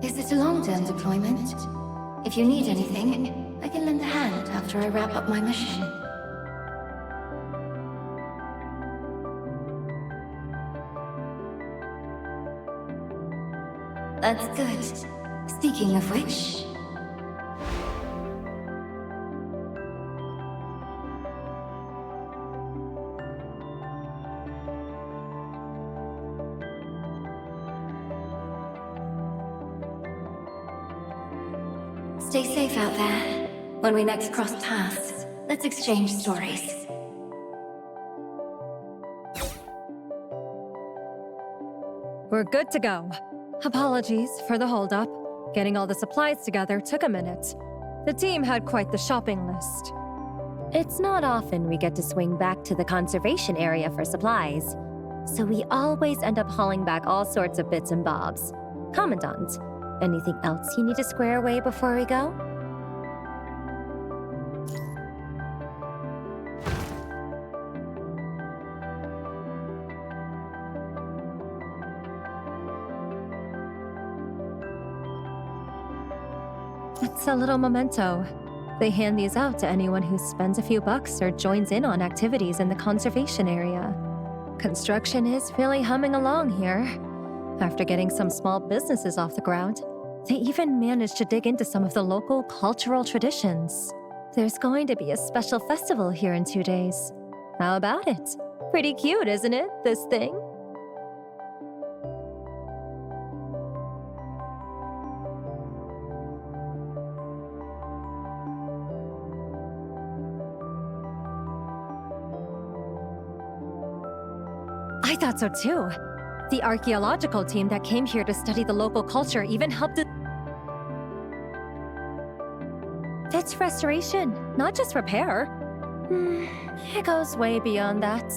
Is it a long-term deployment? If you need anything, I can lend a hand after I wrap up my mission. That's good. Speaking of which... Stay safe out there. When we next cross paths, let's exchange stories. We're good to go. Apologies for the holdup. Getting all the supplies together took a minute. The team had quite the shopping list. It's not often we get to swing back to the conservation area for supplies, so we always end up hauling back all sorts of bits and bobs. Commandant, anything else you need to square away before we go? It's a little memento. They hand these out to anyone who spends a few bucks or joins in on activities in the conservation area. Construction is really humming along here. After getting some small businesses off the ground, they even managed to dig into some of the local cultural traditions. There's going to be a special festival here in 2 days. How about it? Pretty cute, isn't it, this thing? I thought so too. The archaeological team that came here to study the local culture even helped it. It's restoration, not just repair. It goes way beyond that.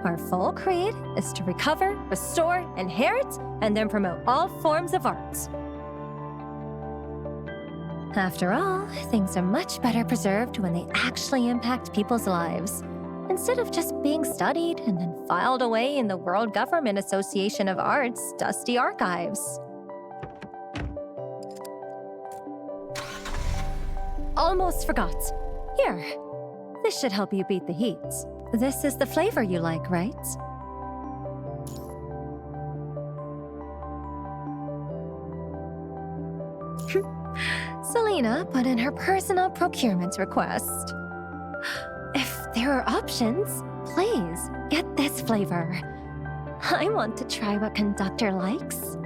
Our full creed is to recover, restore, inherit, and then promote all forms of art. After all, things are much better preserved when they actually impact people's lives, instead of just being studied and then filed away in the World Government Association of Art's dusty archives. Almost forgot. Here, this should help you beat the heat. This is the flavor you like, right? Selena put in her personal procurement request. If there are options, please get this flavor. I want to try what Conductor likes.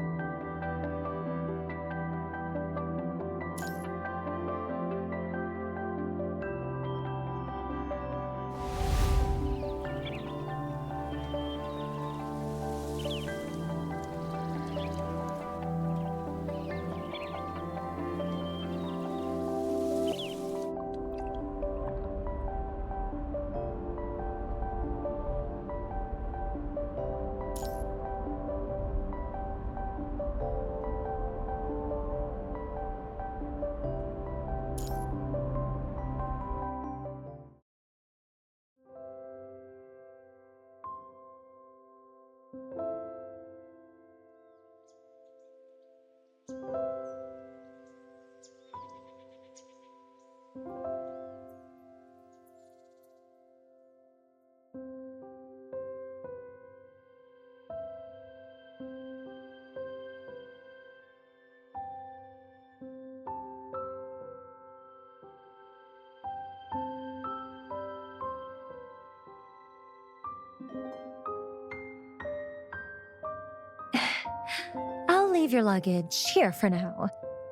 I'll leave your luggage here for now.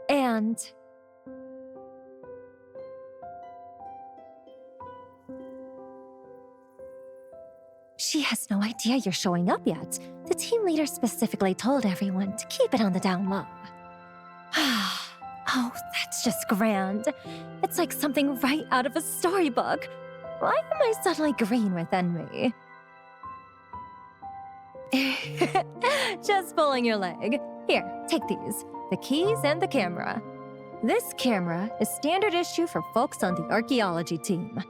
And... she has no idea you're showing up yet. The team leader specifically told everyone to keep it on the down low. Oh, that's just grand. It's like something right out of a storybook. Why am I suddenly green with envy? Just pulling your leg. Here, take these. The keys and the camera. This camera is standard issue for folks on the archaeology team.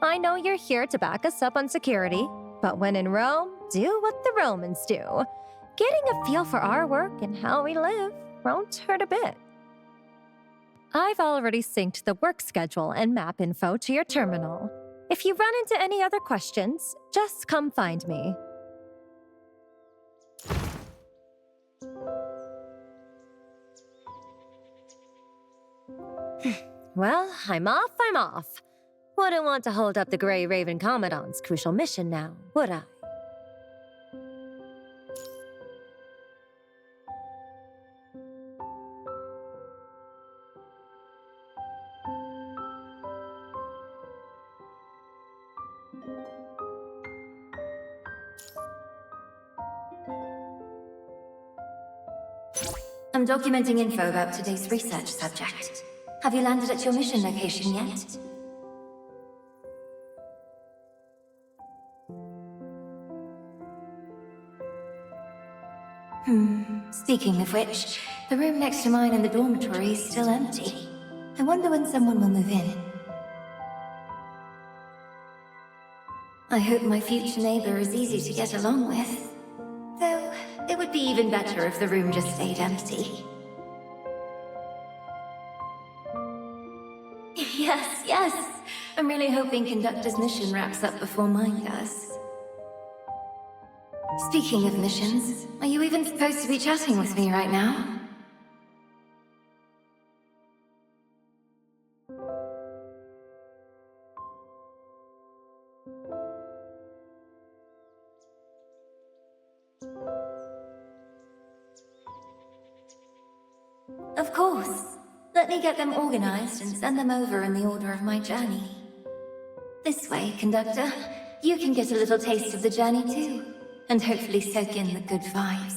I know you're here to back us up on security, but when in Rome, do what the Romans do. Getting a feel for our work and how we live won't hurt a bit. I've already synced the work schedule and map info to your terminal. If you run into any other questions, just come find me. Well, I'm off. Wouldn't want to hold up the Grey Raven Commandant's crucial mission now, would I? I'm documenting info about today's research subject. Have you landed at your mission location yet? Speaking of which, the room next to mine in the dormitory is still empty. I wonder when someone will move in. I hope my future neighbor is easy to get along with. Though, it would be even better if the room just stayed empty. Yes. I'm really hoping Conductor's mission wraps up before mine does. Speaking of missions, are you even supposed to be chatting with me right now? Of course. Let me get them organized and send them over in the order of my journey. This way, Conductor, you can get a little taste of the journey too, and hopefully soak in the good vibes.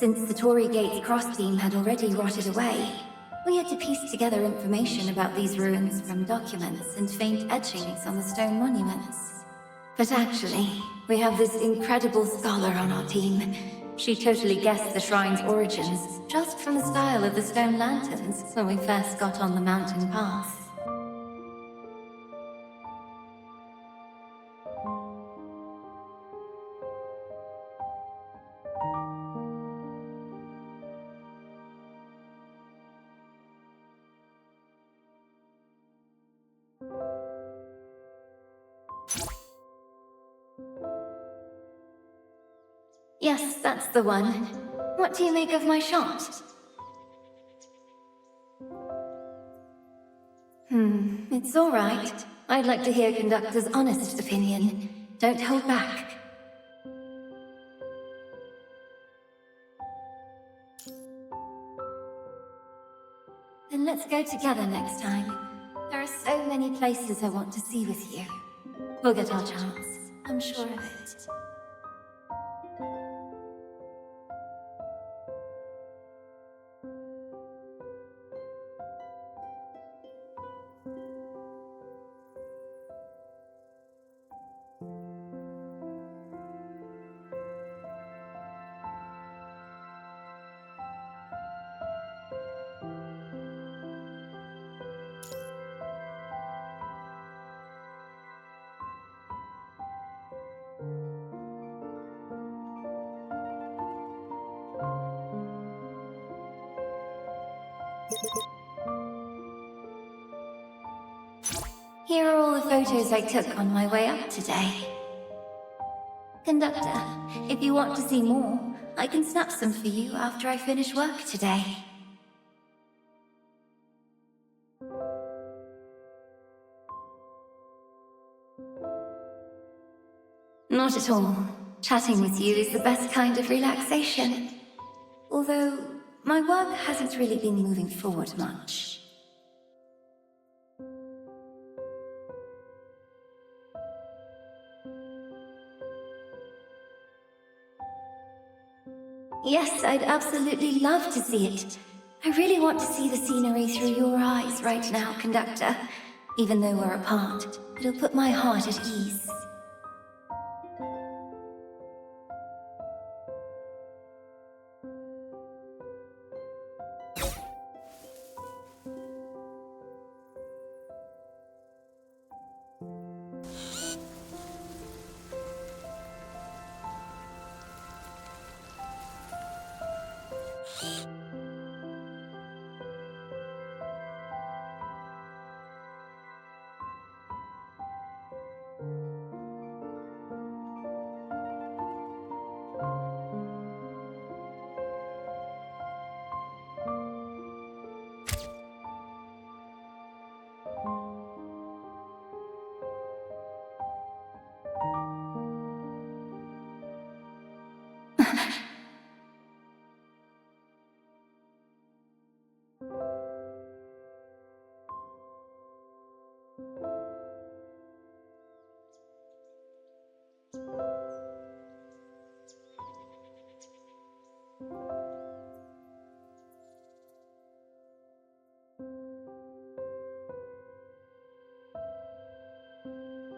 Since the Tory Gates cross beam had already rotted away, we had to piece together information about these ruins from documents and faint etchings on the stone monuments. But actually, we have this incredible scholar on our team. She totally guessed the shrine's origins just from the style of the stone lanterns when we first got on the mountain path. Yes, that's the one. What do you make of my shot? It's all right. I'd like to hear Conductor's honest opinion. Don't hold back. Then let's go together next time. There are so many places I want to see with you. We'll get our chance. I'm sure of it. Here are all the photos I took on my way up today. Conductor, if you want to see more, I can snap some for you after I finish work today. Not at all. Chatting with you is the best kind of relaxation. Although, my work hasn't really been moving forward much. Yes, I'd absolutely love to see it. I really want to see the scenery through your eyes right now, Conductor. Even though we're apart, it'll put my heart at ease.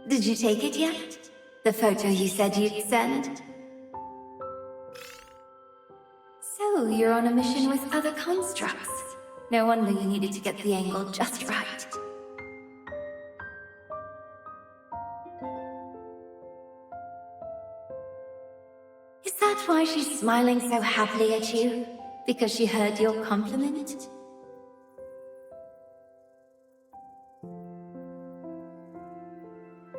Did you take it yet? The photo you said you'd send? So, you're on a mission with other constructs. No wonder you needed to get the angle just right. Is that why she's smiling so happily at you? Because she heard your compliment?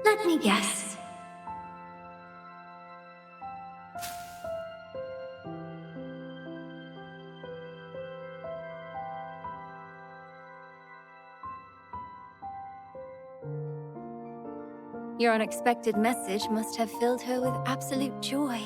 Let me guess. Your unexpected message must have filled her with absolute joy.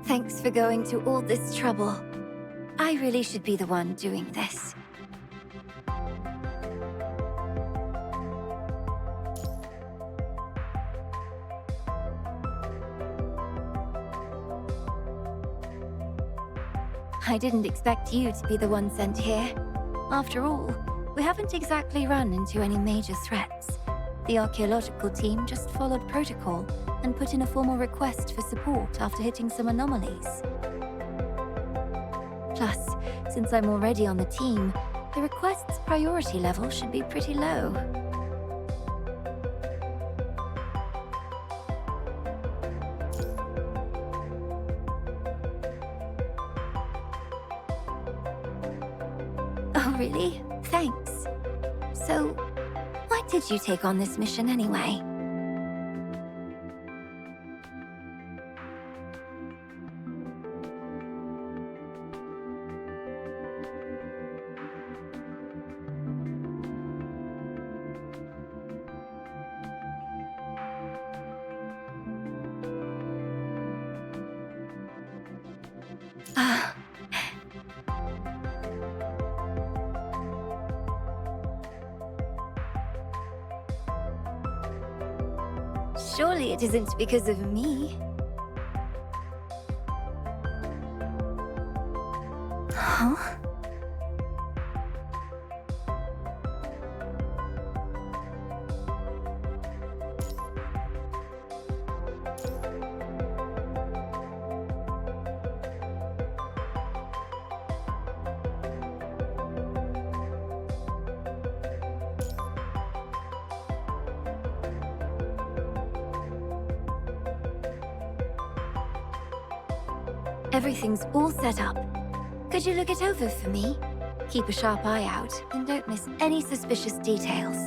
Thanks for going to all this trouble. I really should be the one doing this. I didn't expect you to be the one sent here. After all, we haven't exactly run into any major threats. The archaeological team just followed protocol and put in a formal request for support after hitting some anomalies. Plus, since I'm already on the team, the request's priority level should be pretty low. Oh, really? Thanks. So, why did you take on this mission anyway? Surely it isn't because of me. Huh? Everything's all set up. Could you look it over for me? Keep a sharp eye out, and don't miss any suspicious details.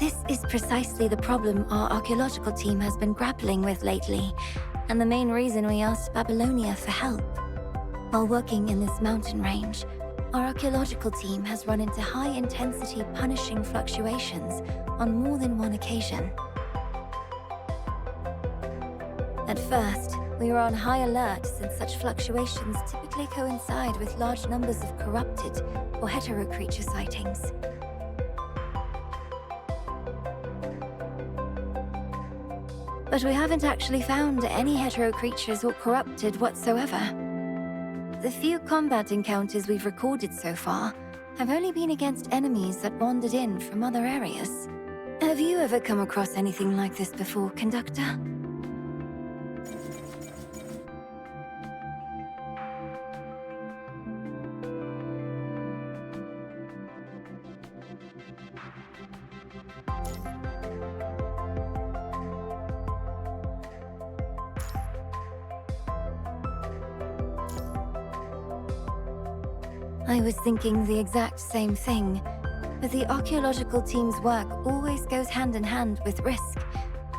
This is precisely the problem our archaeological team has been grappling with lately, and the main reason we asked Babylonia for help. While working in this mountain range, our archaeological team has run into high-intensity punishing fluctuations on more than one occasion. At first, we were on high alert since such fluctuations typically coincide with large numbers of corrupted or hetero creature sightings. But we haven't actually found any hetero creatures or corrupted whatsoever. The few combat encounters we've recorded so far have only been against enemies that wandered in from other areas. Have you ever come across anything like this before, Conductor? I was thinking the exact same thing, but the archaeological team's work always goes hand in hand with risk,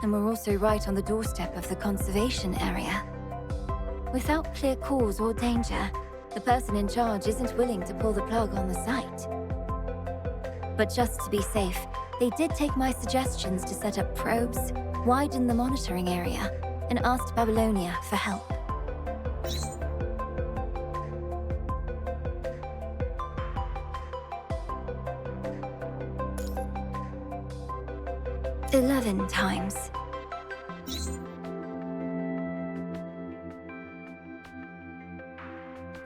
and we're also right on the doorstep of the conservation area. Without clear cause or danger, the person in charge isn't willing to pull the plug on the site. But just to be safe, they did take my suggestions to set up probes, widen the monitoring area, and asked Babylonia for help. "11 times.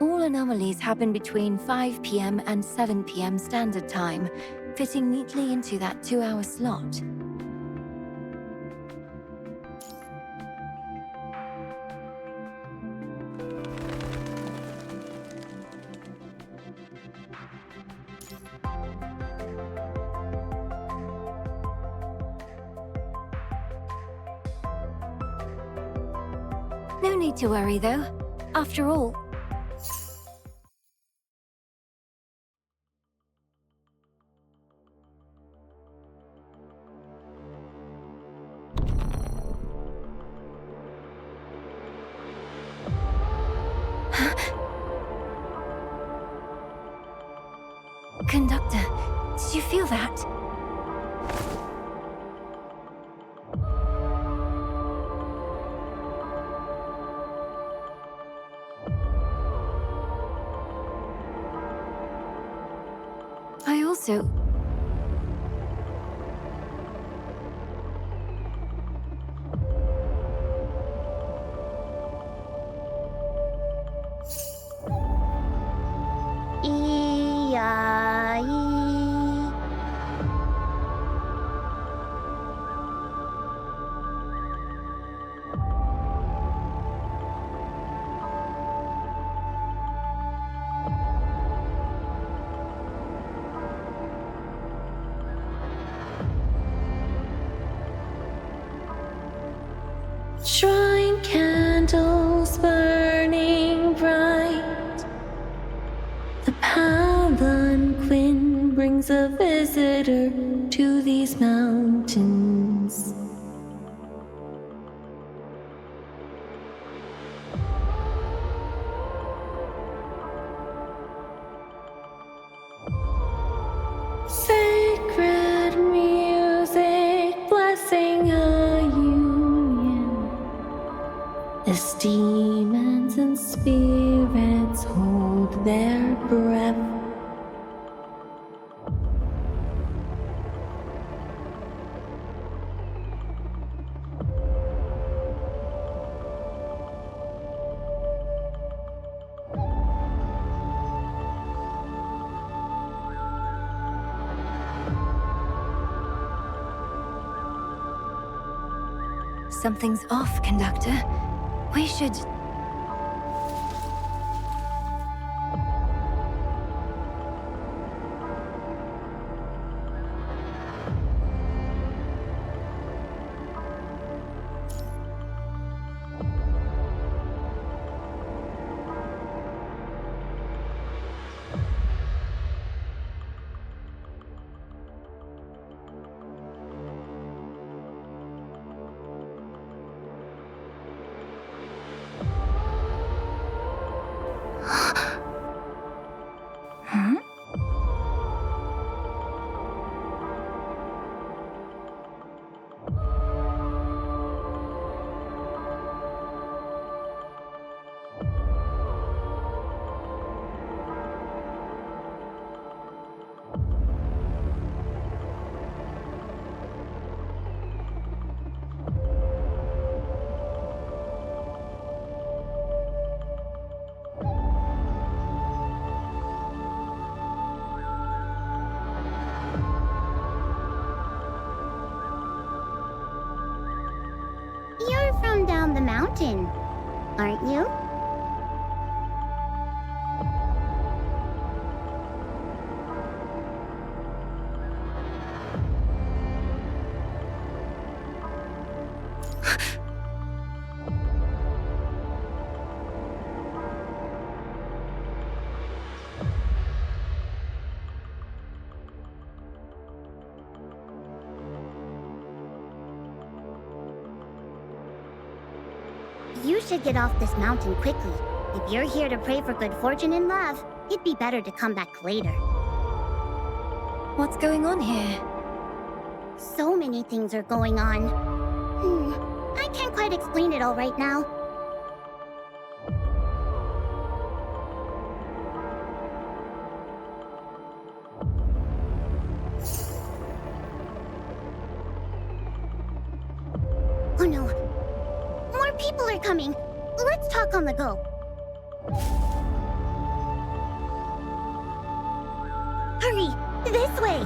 All anomalies happen between 5 p.m. and 7 p.m. Standard Time, fitting neatly into that 2-hour slot. No need to worry, though. After all, Conductor, did you feel that? I also... Shrine candles burning bright. The palanquin brings a visitor to these mountains. Sacred music blessing a union as demons and spirits hold their breath. Something's off, Conductor. We should... Huh? You're from down the mountain, aren't you? You should get off this mountain quickly. If you're here to pray for good fortune in love, it'd be better to come back later. What's going on here? So many things are going on. I can't quite explain it all right now. Oh no. More people are coming. Let's talk on the go. Hurry! This way!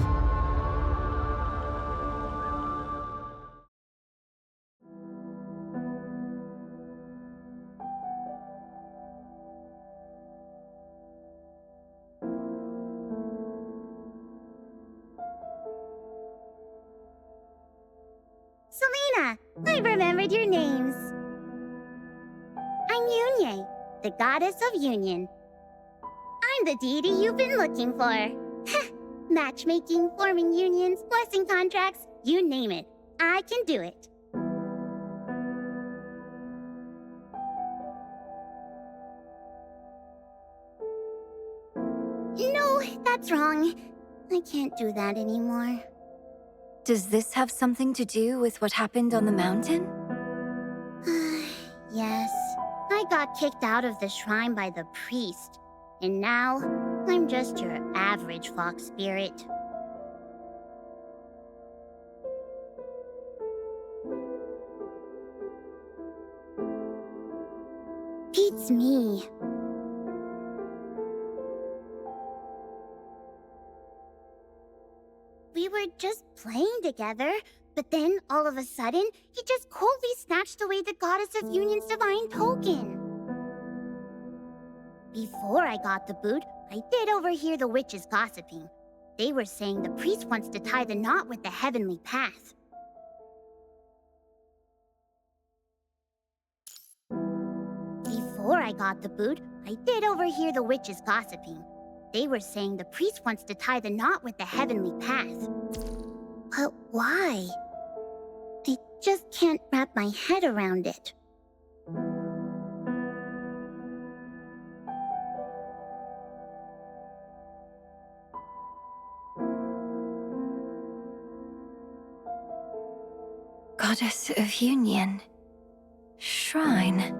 Selena! I remembered your names. I'm Yunye, the goddess of union. I'm the deity you've been looking for. Matchmaking, forming unions, blessing contracts, you name it. I can do it. No, that's wrong. I can't do that anymore. Does this have something to do with what happened on the mountain? Yes. I got kicked out of the shrine by the priest. And now, I'm just your average fox spirit. Beats me. We were just playing together, but then, all of a sudden, he just coldly snatched away the Goddess of Union's divine token. Before I got the boot, I did overhear the witches gossiping. They were saying the priest wants to tie the knot with the heavenly path. Before I got the boot, I did overhear the witches gossiping. They were saying the priest wants to tie the knot with the heavenly path. But why? I just can't wrap my head around it. Goddess of Union. Shrine.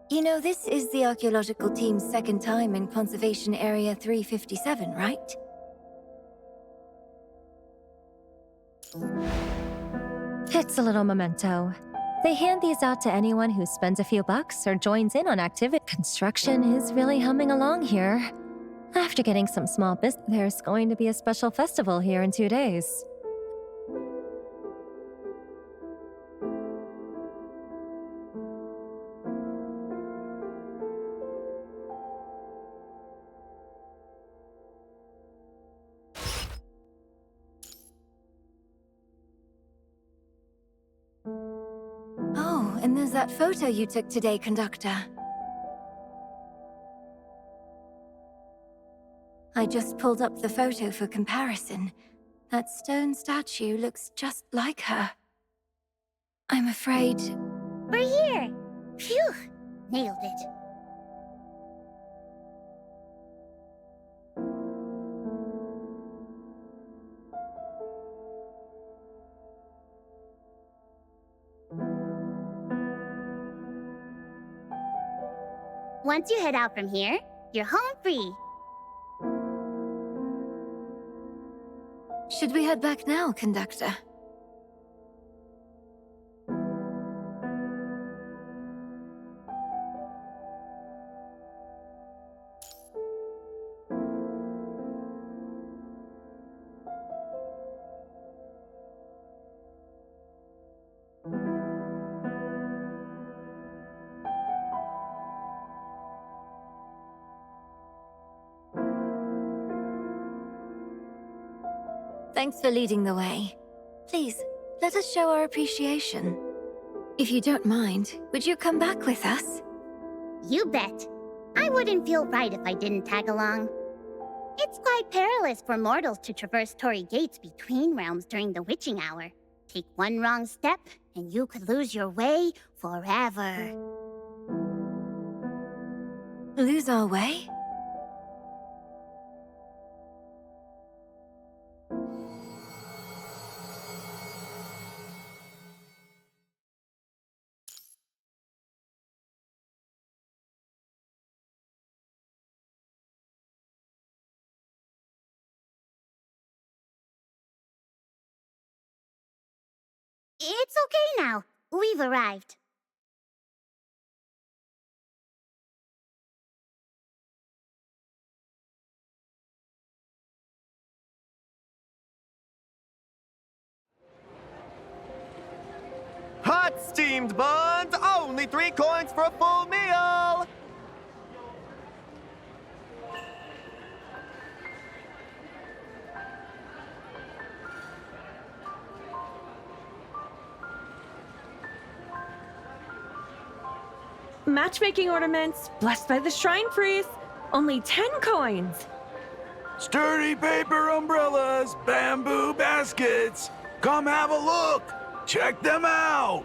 You know, this is the archaeological team's second time in Conservation Area 357, right? It's a little memento. They hand these out to anyone who spends a few bucks or joins in on activity. Construction is really humming along here. After getting some small business, there's going to be a special festival here in 2 days. Oh, and there's that photo you took today, Conductor. I just pulled up the photo for comparison. That stone statue looks just like her. I'm afraid... We're here! Phew! Nailed it. Once you head out from here, you're home free. Should we head back now, Conductor? Thanks for leading the way. Please, let us show our appreciation. If you don't mind, would you come back with us? You bet. I wouldn't feel right if I didn't tag along. It's quite perilous for mortals to traverse Torii gates between realms during the witching hour. Take one wrong step, and you could lose your way forever. Lose our way? It's okay now. We've arrived. Hot steamed buns! Only 3 coins for a full meal! Matchmaking ornaments, blessed by the shrine priest. Only 10 coins. Sturdy paper umbrellas, bamboo baskets. Come have a look. Check them out.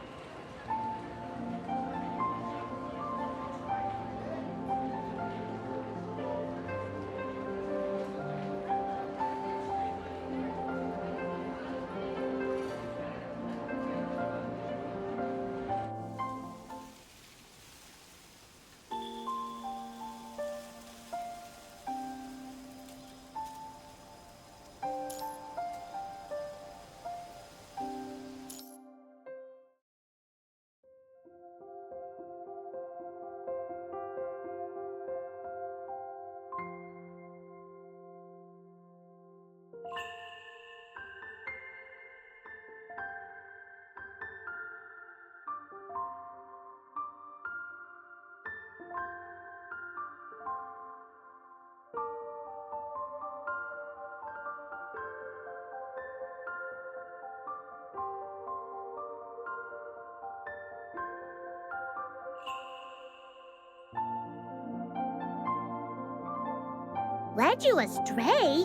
Led you astray?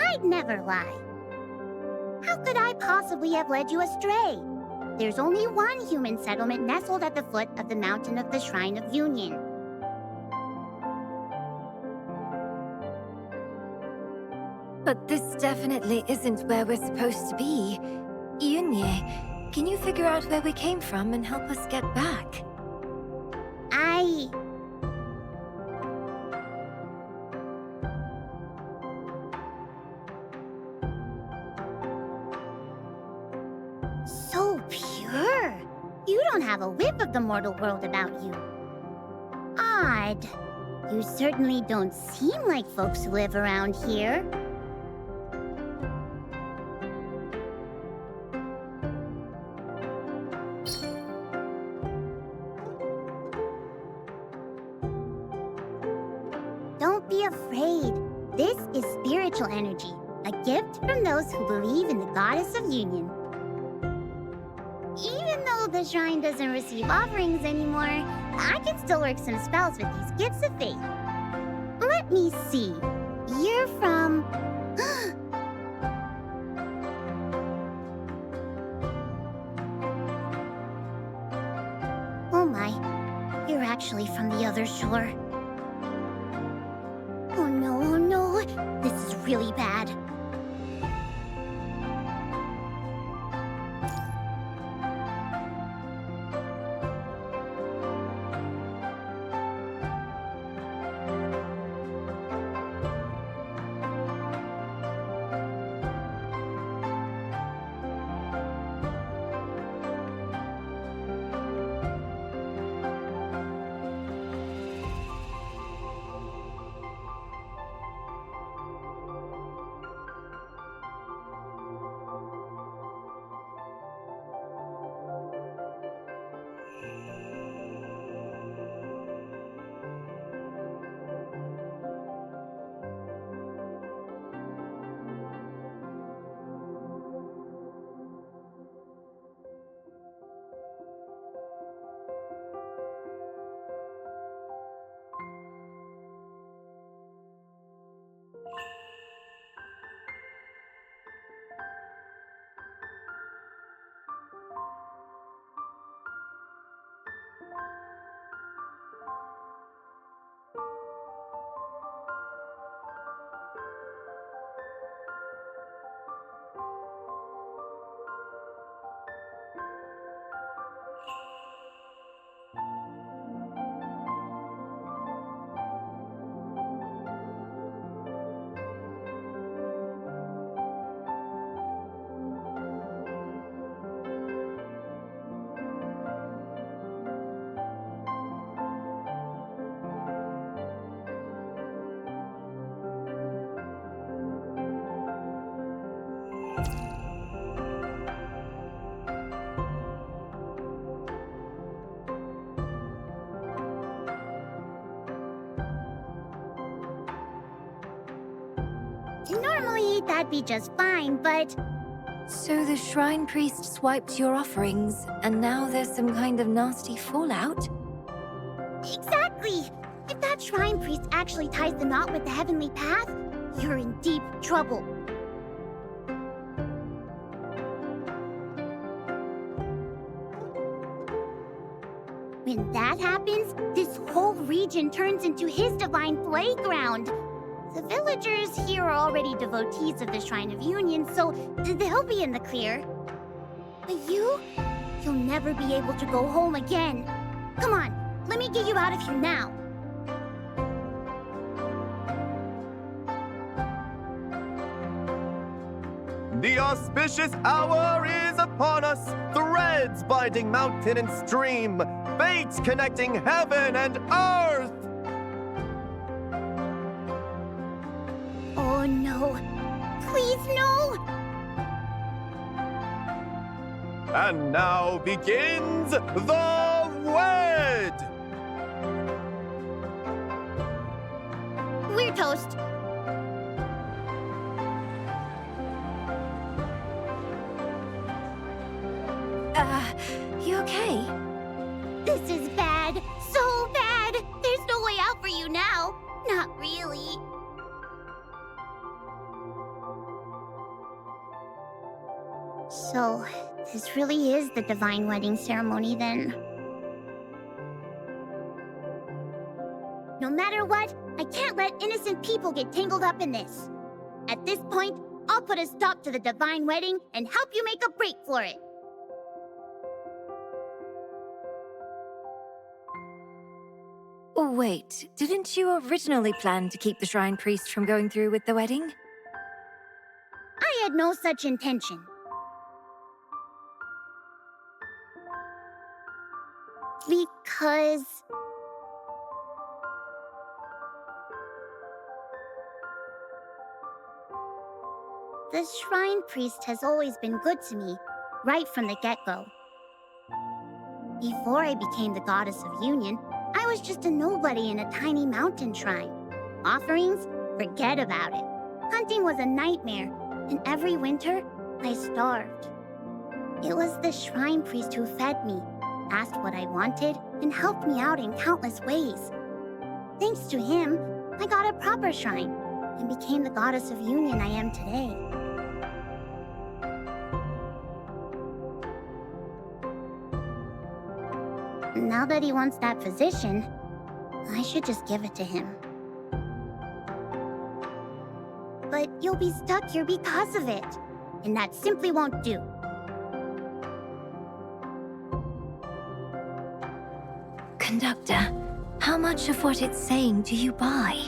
I'd never lie. How could I possibly have led you astray? There's only one human settlement nestled at the foot of the mountain of the Shrine of Union. But this definitely isn't where we're supposed to be. Yunye, can you figure out where we came from and help us get back? So pure. You don't have a whiff of the mortal world about you. Odd. You certainly don't seem like folks who live around here. Don't be afraid. This is spiritual energy, a gift from those who believe in the goddess of union. Even though the shrine doesn't receive offerings anymore, I can still work some spells with these gifts of faith. Let me see. You're from... Oh my, you're actually from the other shore. Oh no, this is really bad. Normally, that'd be just fine, but... So the shrine priest swiped your offerings, and now there's some kind of nasty fallout? Exactly! If that shrine priest actually ties the knot with the heavenly path, you're in deep trouble. When that happens, this whole region turns into his divine playground. The villagers here are already devotees of the Shrine of Union, so they'll be in the clear. But you'll never be able to go home again. Come on, let me get you out of here now. The auspicious hour is upon us. Threads binding mountain and stream. Fates connecting heaven and earth. Oh no. Please, no! And now begins the wed! We're toast. You okay? This is bad. So bad. There's no way out for you now. Not really. So, this really is the divine wedding ceremony then. No matter what, I can't let innocent people get tangled up in this. At this point, I'll put a stop to the divine wedding and help you make a break for it. Oh, wait, didn't you originally plan to keep the shrine priest from going through with the wedding? I had no such intention. Because... The shrine priest has always been good to me, right from the get-go. Before I became the goddess of union, I was just a nobody in a tiny mountain shrine. Offerings? Forget about it. Hunting was a nightmare, and every winter, I starved. It was the shrine priest who fed me, asked what I wanted, and helped me out in countless ways. Thanks to him, I got a proper shrine, and became the goddess of union I am today. Now that he wants that position, I should just give it to him. But you'll be stuck here because of it, and that simply won't do. Conductor, how much of what it's saying do you buy?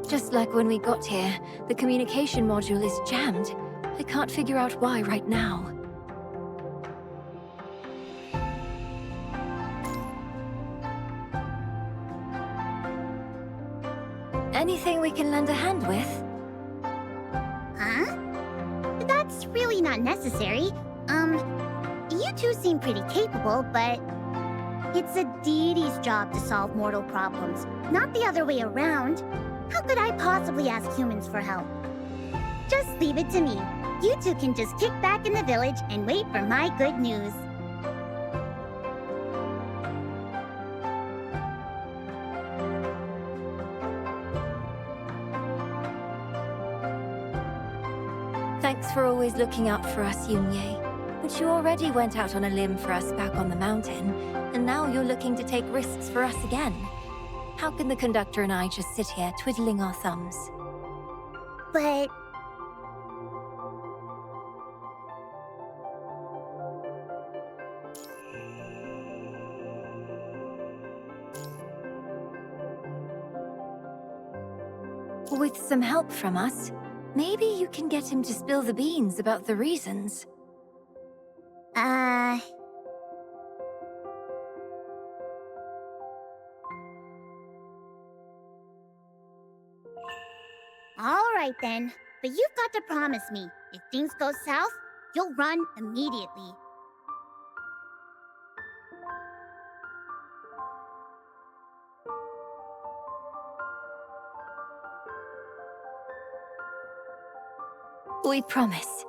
Just like when we got here, the communication module is jammed. I can't figure out why right now. Anything we can lend a hand with? Huh? That's really not necessary. You two seem pretty capable, but it's a deity's job to solve mortal problems, not the other way around. How could I possibly ask humans for help? Just leave it to me. You two can just kick back in the village and wait for my good news. Thanks for always looking out for us, Yunye. But you already went out on a limb for us back on the mountain, and now you're looking to take risks for us again. How can the conductor and I just sit here twiddling our thumbs? But... With some help from us, maybe you can get him to spill the beans about the reasons. All right then, but you've got to promise me, if things go south, you'll run immediately. We promise.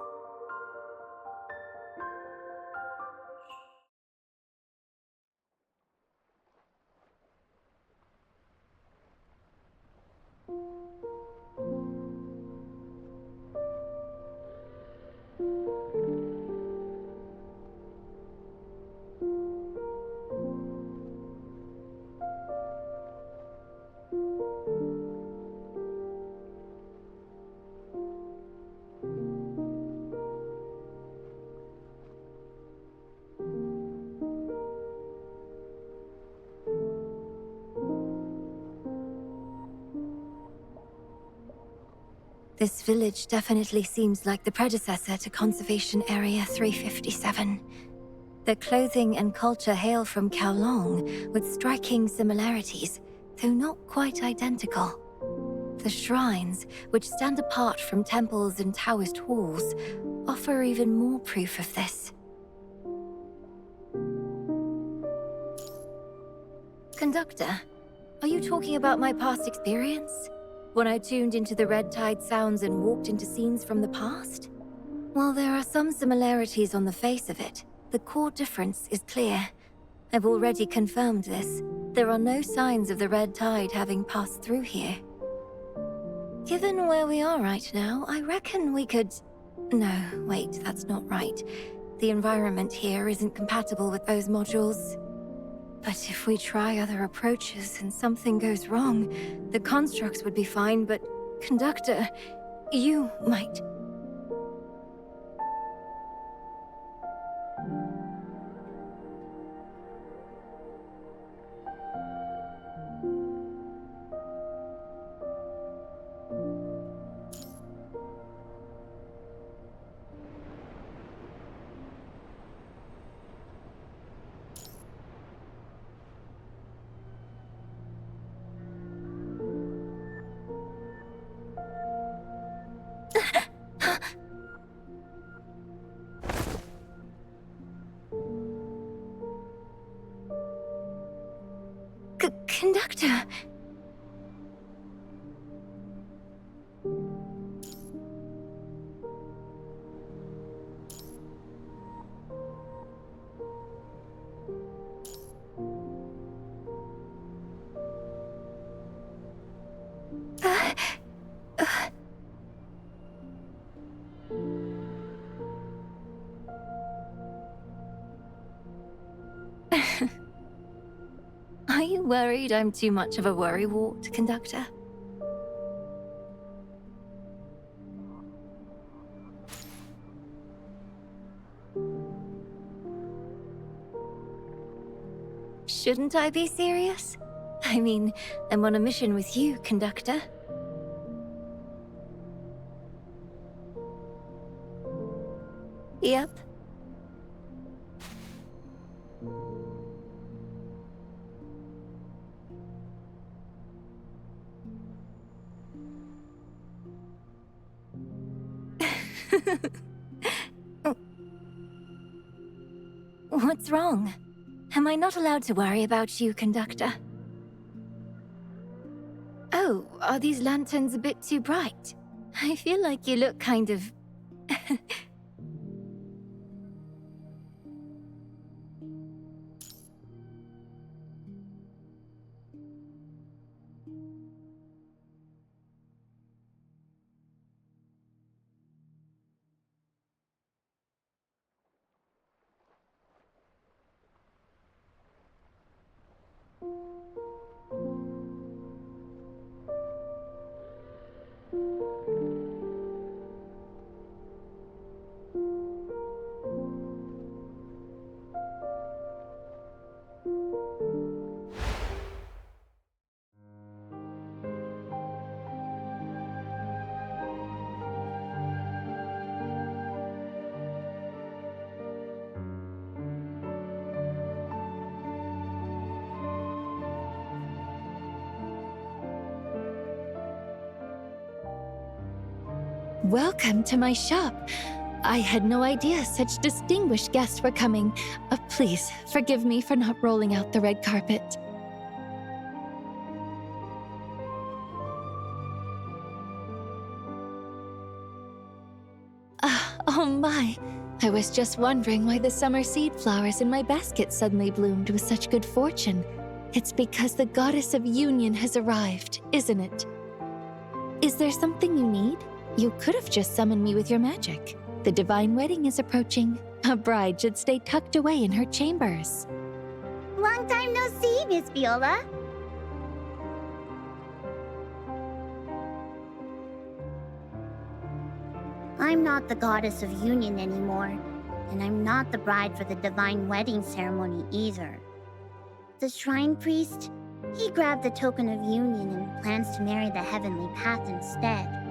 This village definitely seems like the predecessor to Conservation Area 357. Their clothing and culture hail from Kowloon, with striking similarities, though not quite identical. The shrines, which stand apart from temples and Taoist halls, offer even more proof of this. Conductor, are you talking about my past experience? When I tuned into the red tide sounds and walked into scenes from the past? While there are some similarities on the face of it, the core difference is clear. I've already confirmed this. There are no signs of the red tide having passed through here. Given where we are right now, I reckon we could... No, wait, that's not right. The environment here isn't compatible with those modules. But if we try other approaches and something goes wrong, the constructs would be fine, but... Conductor, you might... Conductor. Are you worried I'm too much of a worrywart, Conductor? Shouldn't I be serious? I mean, I'm on a mission with you, Conductor. Yep. What's wrong? Am I not allowed to worry about you, Conductor? Oh, are these lanterns a bit too bright? I feel like you look kind of... Welcome to my shop. I had no idea such distinguished guests were coming. Please, forgive me for not rolling out the red carpet. Oh my! I was just wondering why the summer seed flowers in my basket suddenly bloomed with such good fortune. It's because the goddess of union has arrived, isn't it? Is there something you need? You could have just summoned me with your magic. The divine wedding is approaching. A bride should stay tucked away in her chambers. Long time no see, Miss Viola. I'm not the goddess of union anymore, and I'm not the bride for the divine wedding ceremony either. The shrine priest, he grabbed the token of union and plans to marry the heavenly path instead.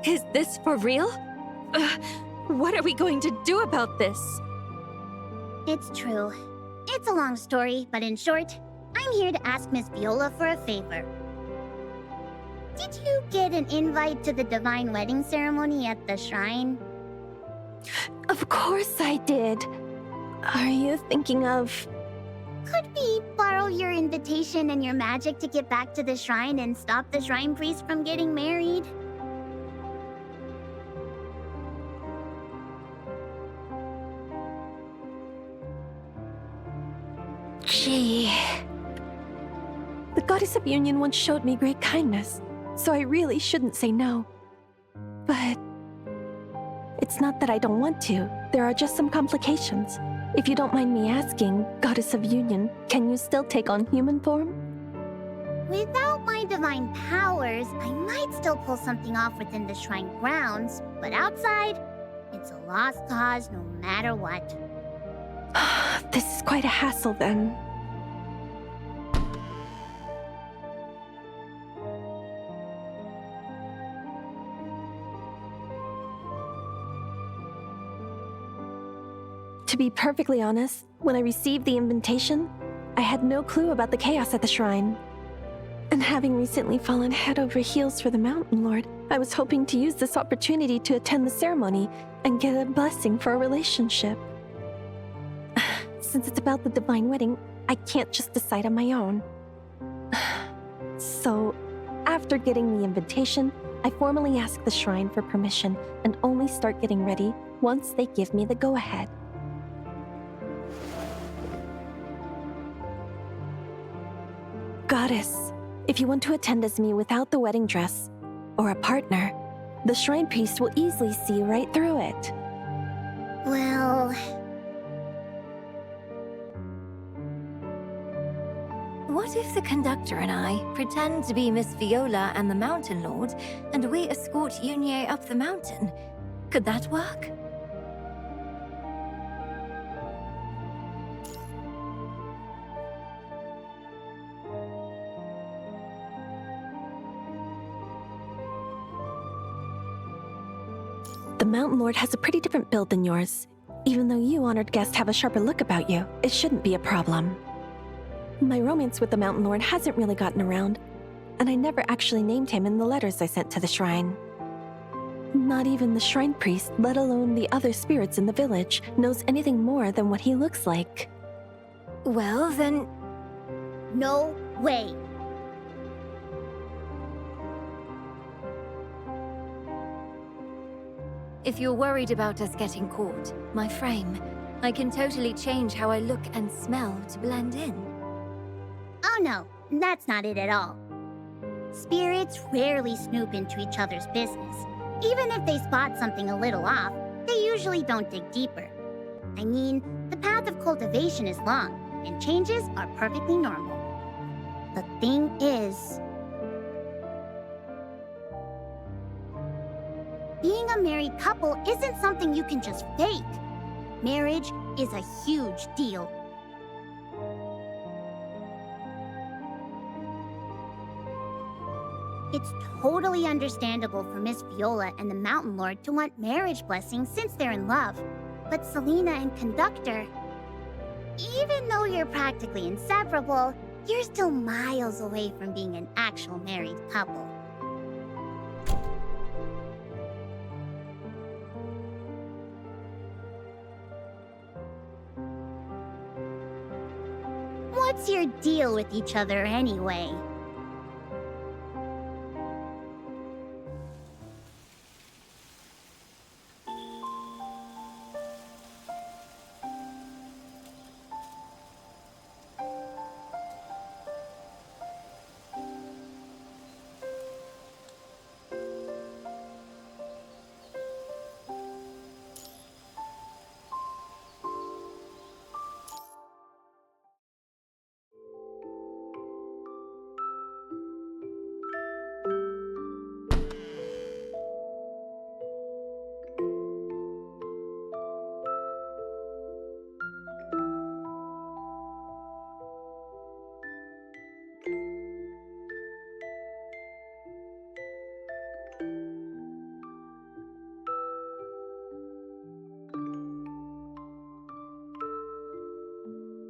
Is this for real? What are we going to do about this? It's true. It's a long story, but in short, I'm here to ask Miss Viola for a favor. Did you get an invite to the divine wedding ceremony at the shrine? Of course I did. Are you thinking of... Could we borrow your invitation and your magic to get back to the shrine and stop the shrine priest from getting married? Gee... The goddess of union once showed me great kindness, so I really shouldn't say no. But... it's not that I don't want to. There are just some complications. If you don't mind me asking, goddess of union, can you still take on human form? Without my divine powers, I might still pull something off within the shrine grounds, but outside, it's a lost cause no matter what. This is quite a hassle then. To be perfectly honest, when I received the invitation, I had no clue about the chaos at the shrine. And having recently fallen head over heels for the Mountain Lord, I was hoping to use this opportunity to attend the ceremony and get a blessing for a relationship. Since it's about the divine wedding, I can't just decide on my own. So, after getting the invitation, I formally ask the shrine for permission and only start getting ready once they give me the go-ahead. Goddess, if you want to attend as me without the wedding dress, or a partner, the shrine priest will easily see right through it. Well... What if the conductor and I pretend to be Miss Viola and the Mountain Lord, and we escort Yunye up the mountain? Could that work? The Mountain Lord has a pretty different build than yours. Even though you, honored guest, have a sharper look about you, it shouldn't be a problem. My romance with the Mountain Lord hasn't really gotten around, and I never actually named him in the letters I sent to the shrine. Not even the shrine priest, let alone the other spirits in the village, knows anything more than what he looks like. Well, then... No way. If you're worried about us getting caught, my frame, I can totally change how I look and smell to blend in. Oh no, that's not it at all. Spirits rarely snoop into each other's business. Even if they spot something a little off, they usually don't dig deeper. I mean, the path of cultivation is long, and changes are perfectly normal. The thing is... being a married couple isn't something you can just fake. Marriage is a huge deal. It's totally understandable for Miss Viola and the Mountain Lord to want marriage blessings since they're in love. But Selena and Conductor, even though you're practically inseparable, you're still miles away from being an actual married couple. What's your deal with each other anyway?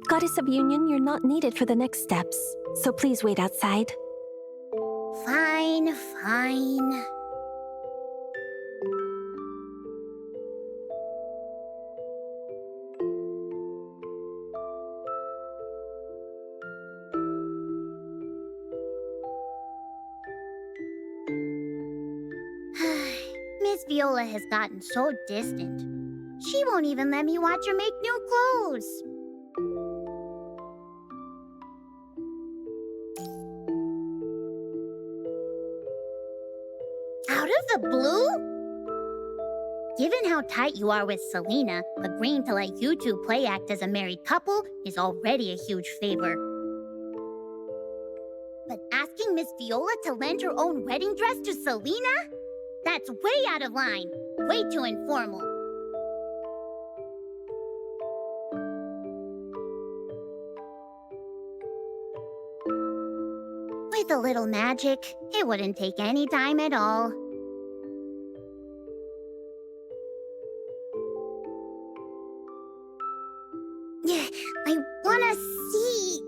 Goddess of Union, you're not needed for the next steps, so please wait outside. Fine, fine. Miss Viola has gotten so distant. She won't even let me watch her make new clothes. Out of the blue? Given how tight you are with Selena, agreeing to let you two play act as a married couple is already a huge favor. But asking Miss Viola to lend her own wedding dress to Selena? That's way out of line. Way too informal. With a little magic, it wouldn't take any time at all. I wanna see.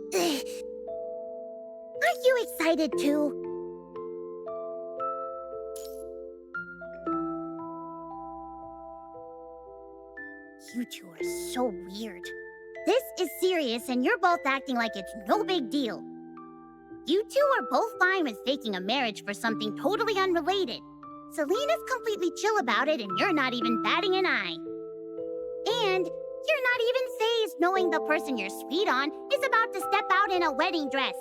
Are you excited too? You two are so weird. This is serious and you're both acting like it's no big deal. You two are both fine with faking a marriage for something totally unrelated. Selena's completely chill about it and you're not even batting an eye. And you're not even fazed knowing the person you're sweet on is about to step out in a wedding dress.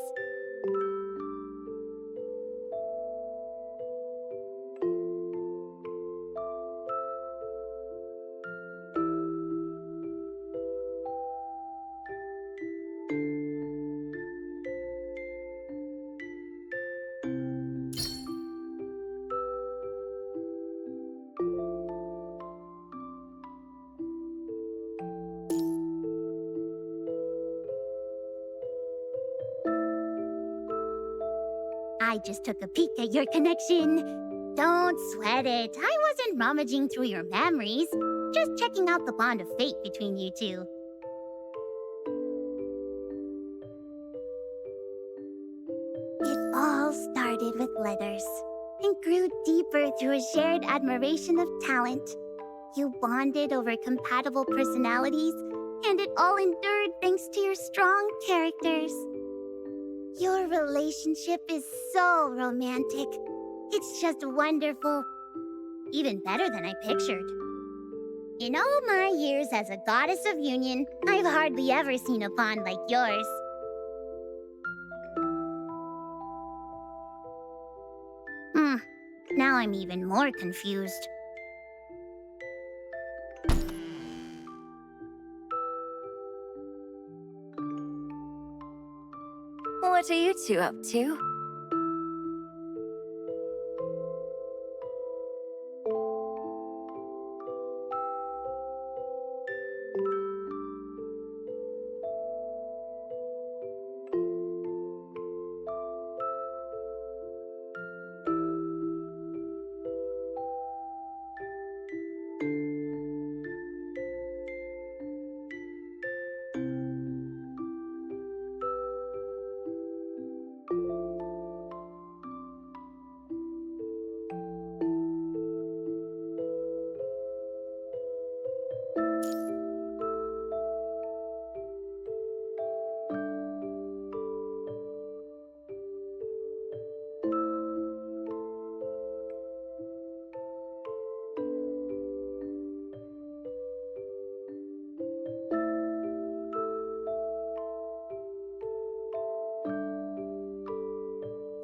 I just took a peek at your connection. Don't sweat it. I wasn't rummaging through your memories. Just checking out the bond of fate between you two. It all started with letters and grew deeper through a shared admiration of talent. You bonded over compatible personalities, and it all endured thanks to your strong characters. Your relationship is so romantic. It's just wonderful. Even better than I pictured. In all my years as a goddess of union, I've hardly ever seen a bond like yours. Now I'm even more confused. What are you two up to?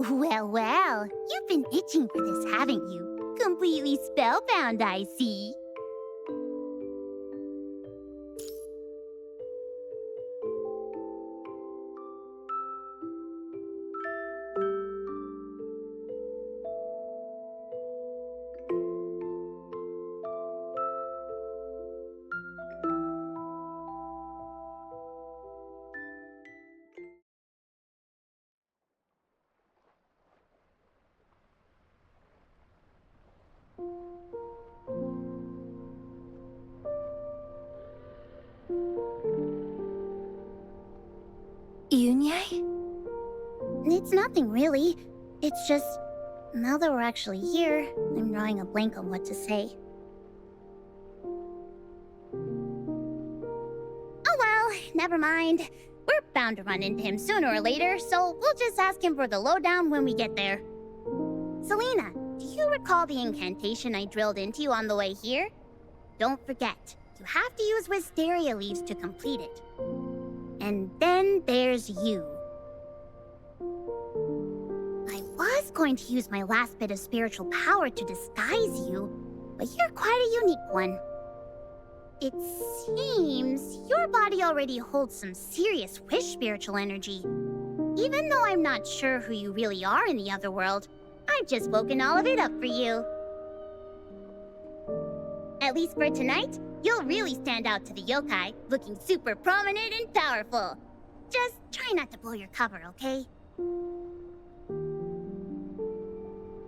Well, you've been itching for this, haven't you? Completely spellbound, I see. Yunye? It's nothing really. It's just, now that we're actually here, I'm drawing a blank on what to say. Oh well, never mind. We're bound to run into him sooner or later, so we'll just ask him for the lowdown when we get there. Selena, do you recall the incantation I drilled into you on the way here? Don't forget, you have to use wisteria leaves to complete it. And then there's you. I was going to use my last bit of spiritual power to disguise you, but you're quite a unique one. It seems your body already holds some serious wish spiritual energy. Even though I'm not sure who you really are in the other world, I've just woken all of it up for you. At least for tonight, you'll really stand out to the yokai, looking super prominent and powerful. Just try not to blow your cover, okay?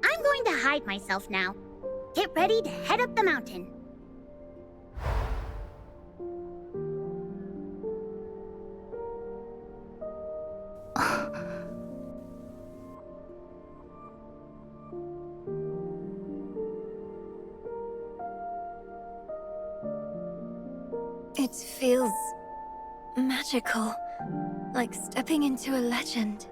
I'm going to hide myself now. Get ready to head up the mountain. It feels magical, like stepping into a legend.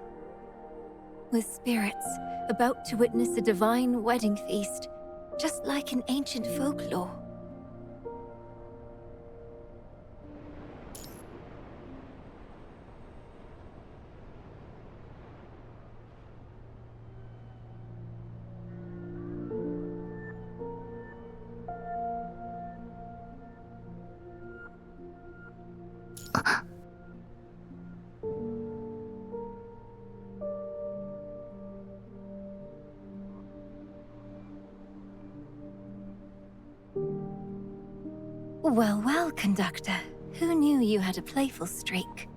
With spirits about to witness a divine wedding feast, just like in ancient folklore. Well, well, conductor. Who knew you had a playful streak?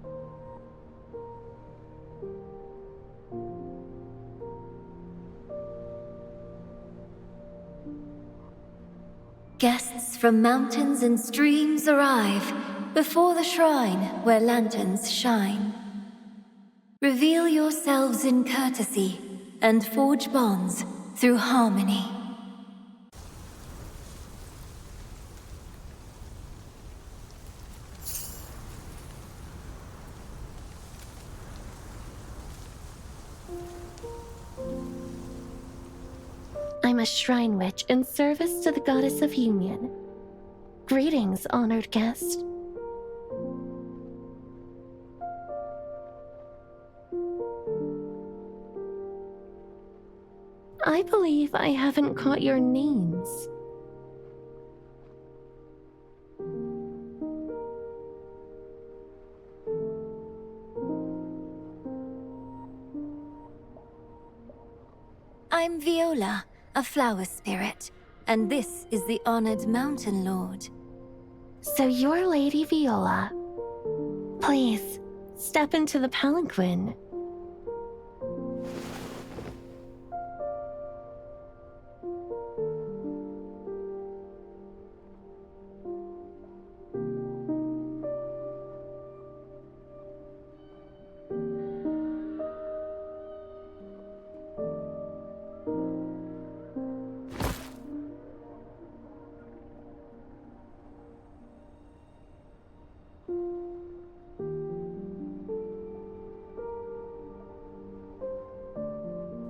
Guests from mountains and streams arrive before the shrine where lanterns shine. Reveal yourselves in courtesy and forge bonds through harmony. I'm a shrine witch in service to the goddess of union. Greetings, honored guest. I believe I haven't caught your names. I'm Viola, a flower spirit, and this is the honored Mountain Lord. So you're Lady Viola. Please, step into the palanquin.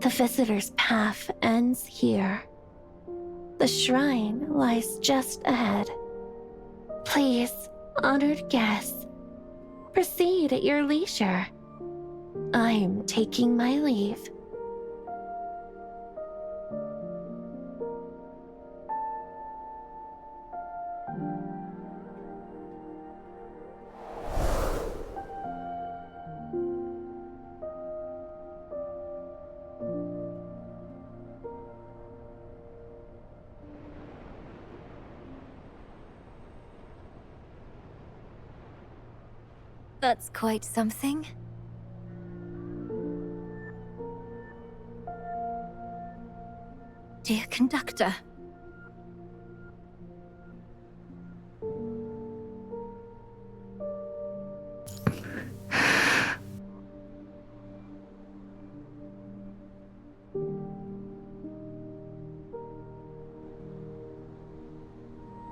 The visitor's path ends here. The shrine lies just ahead. Please, honored guests, proceed at your leisure. I'm taking my leave. That's quite something. Dear conductor.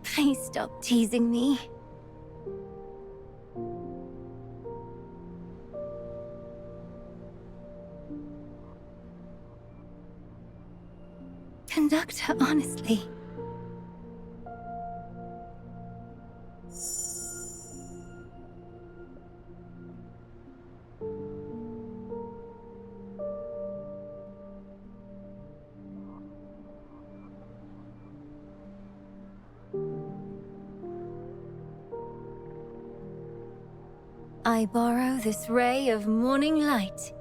Please stop teasing me. Conductor, honestly. I borrow this ray of morning light.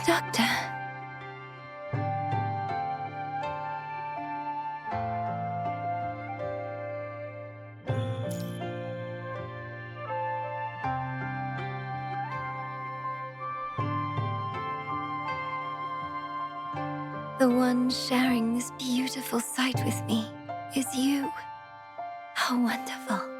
Doctor. The one sharing this beautiful sight with me is you. How wonderful.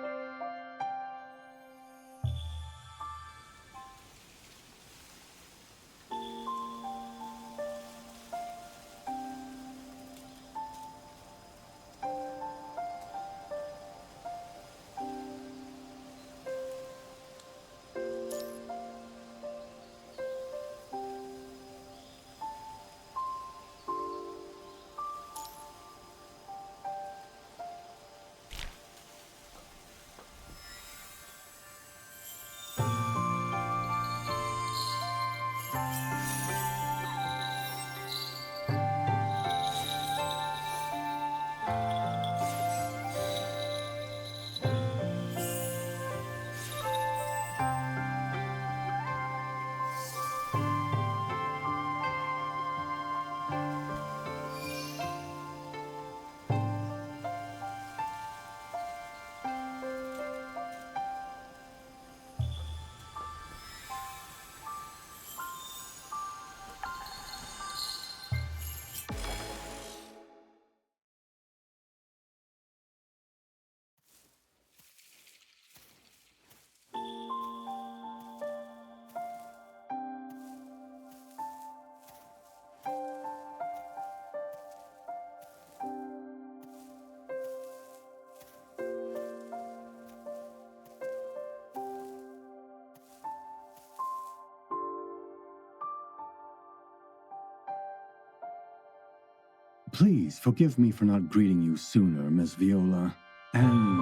Please forgive me for not greeting you sooner, Miss Viola. And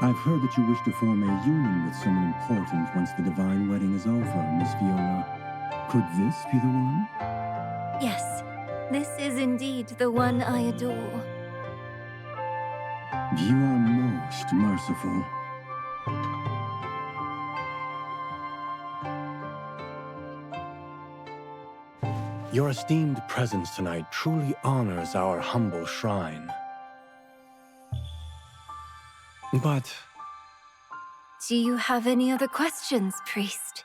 I've heard that you wish to form a union with someone important once the divine wedding is over, Miss Viola. Could this be the one? Yes, this is indeed the one I adore. You are most merciful. Your esteemed presence tonight truly honors our humble shrine. But Do you have any other questions, priest?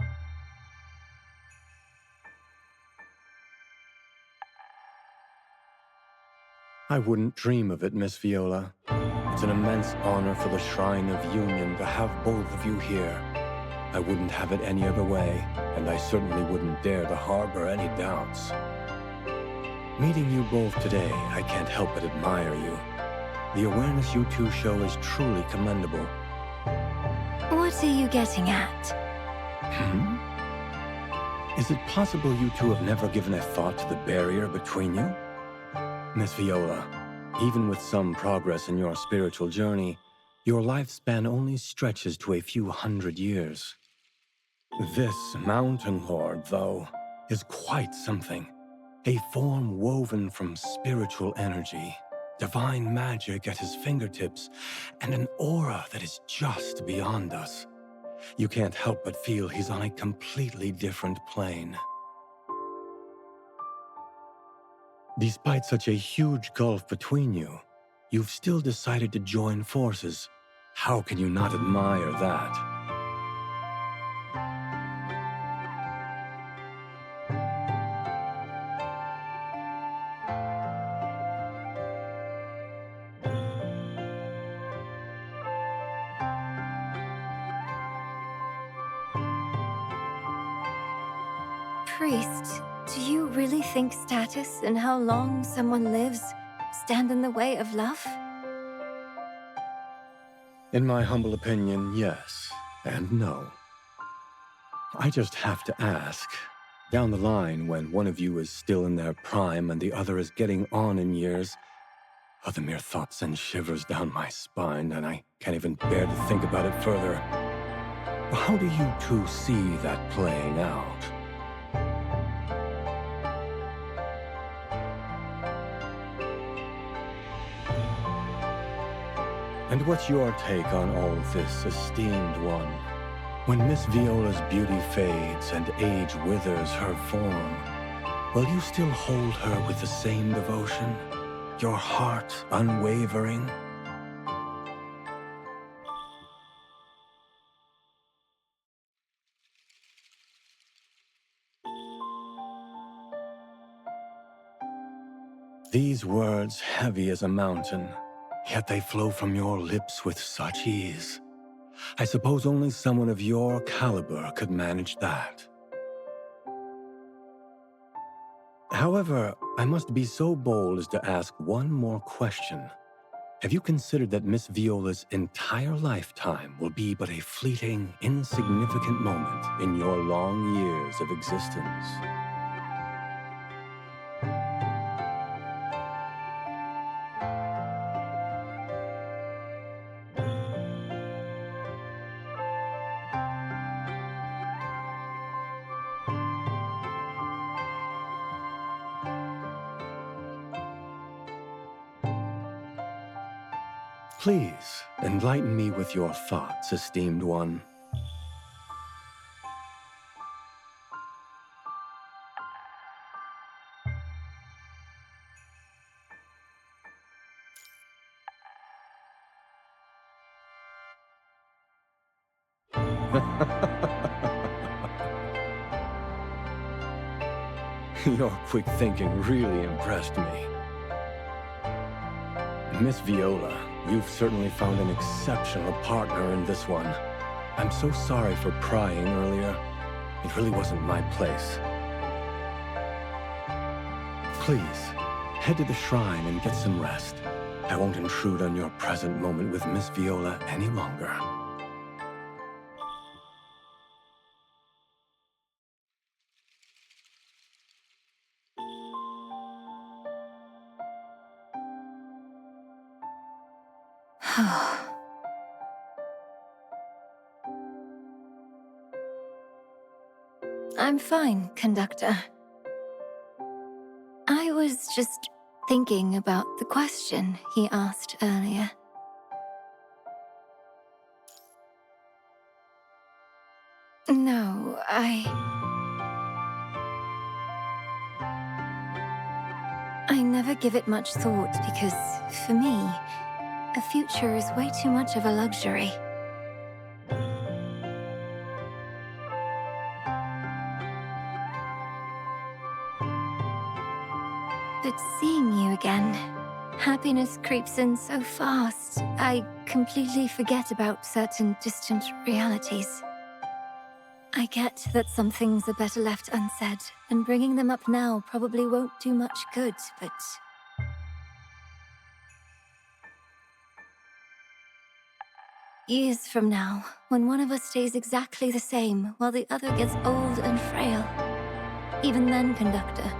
I wouldn't dream of it, Miss Viola. It's an immense honor for the Shrine of Union to have both of you here. I wouldn't have it any other way, and I certainly wouldn't dare to harbor any doubts. Meeting you both today, I can't help but admire you. The awareness you two show is truly commendable. What are you getting at? Is it possible you two have never given a thought to the barrier between you? Miss Viola, even with some progress in your spiritual journey, your lifespan only stretches to a few hundred years. This Mountain Lord, though, is quite something. A form woven from spiritual energy, divine magic at his fingertips, and an aura that is just beyond us. You can't help but feel he's on a completely different plane. Despite such a huge gulf between you, you've still decided to join forces. How can you not admire that? Priest, do you really think status and how long someone lives stand in the way of love? In my humble opinion, yes and no. I just have to ask, down the line when one of you is still in their prime and the other is getting on in years, the mere thought sends shivers down my spine and I can't even bear to think about it further. How do you two see that playing out? And what's your take on all this, esteemed one? When Miss Viola's beauty fades and age withers her form, will you still hold her with the same devotion? Your heart unwavering? These words heavy as a mountain, yet they flow from your lips with such ease. I suppose only someone of your caliber could manage that. However, I must be so bold as to ask one more question. Have you considered that Miss Viola's entire lifetime will be but a fleeting, insignificant moment in your long years of existence? Please, enlighten me with your thoughts, esteemed one. Your quick thinking really impressed me. Miss Viola, you've certainly found an exceptional partner in this one. I'm so sorry for prying earlier. It really wasn't my place. Please, head to the shrine and get some rest. I won't intrude on your present moment with Miss Viola any longer. I'm fine, conductor. I was just thinking about the question he asked earlier. No, I never give it much thought because, for me, a future is way too much of a luxury. But seeing you again, happiness creeps in so fast, I completely forget about certain distant realities. I get that some things are better left unsaid, and bringing them up now probably won't do much good, but... Years from now, when one of us stays exactly the same while the other gets old and frail, even then, conductor,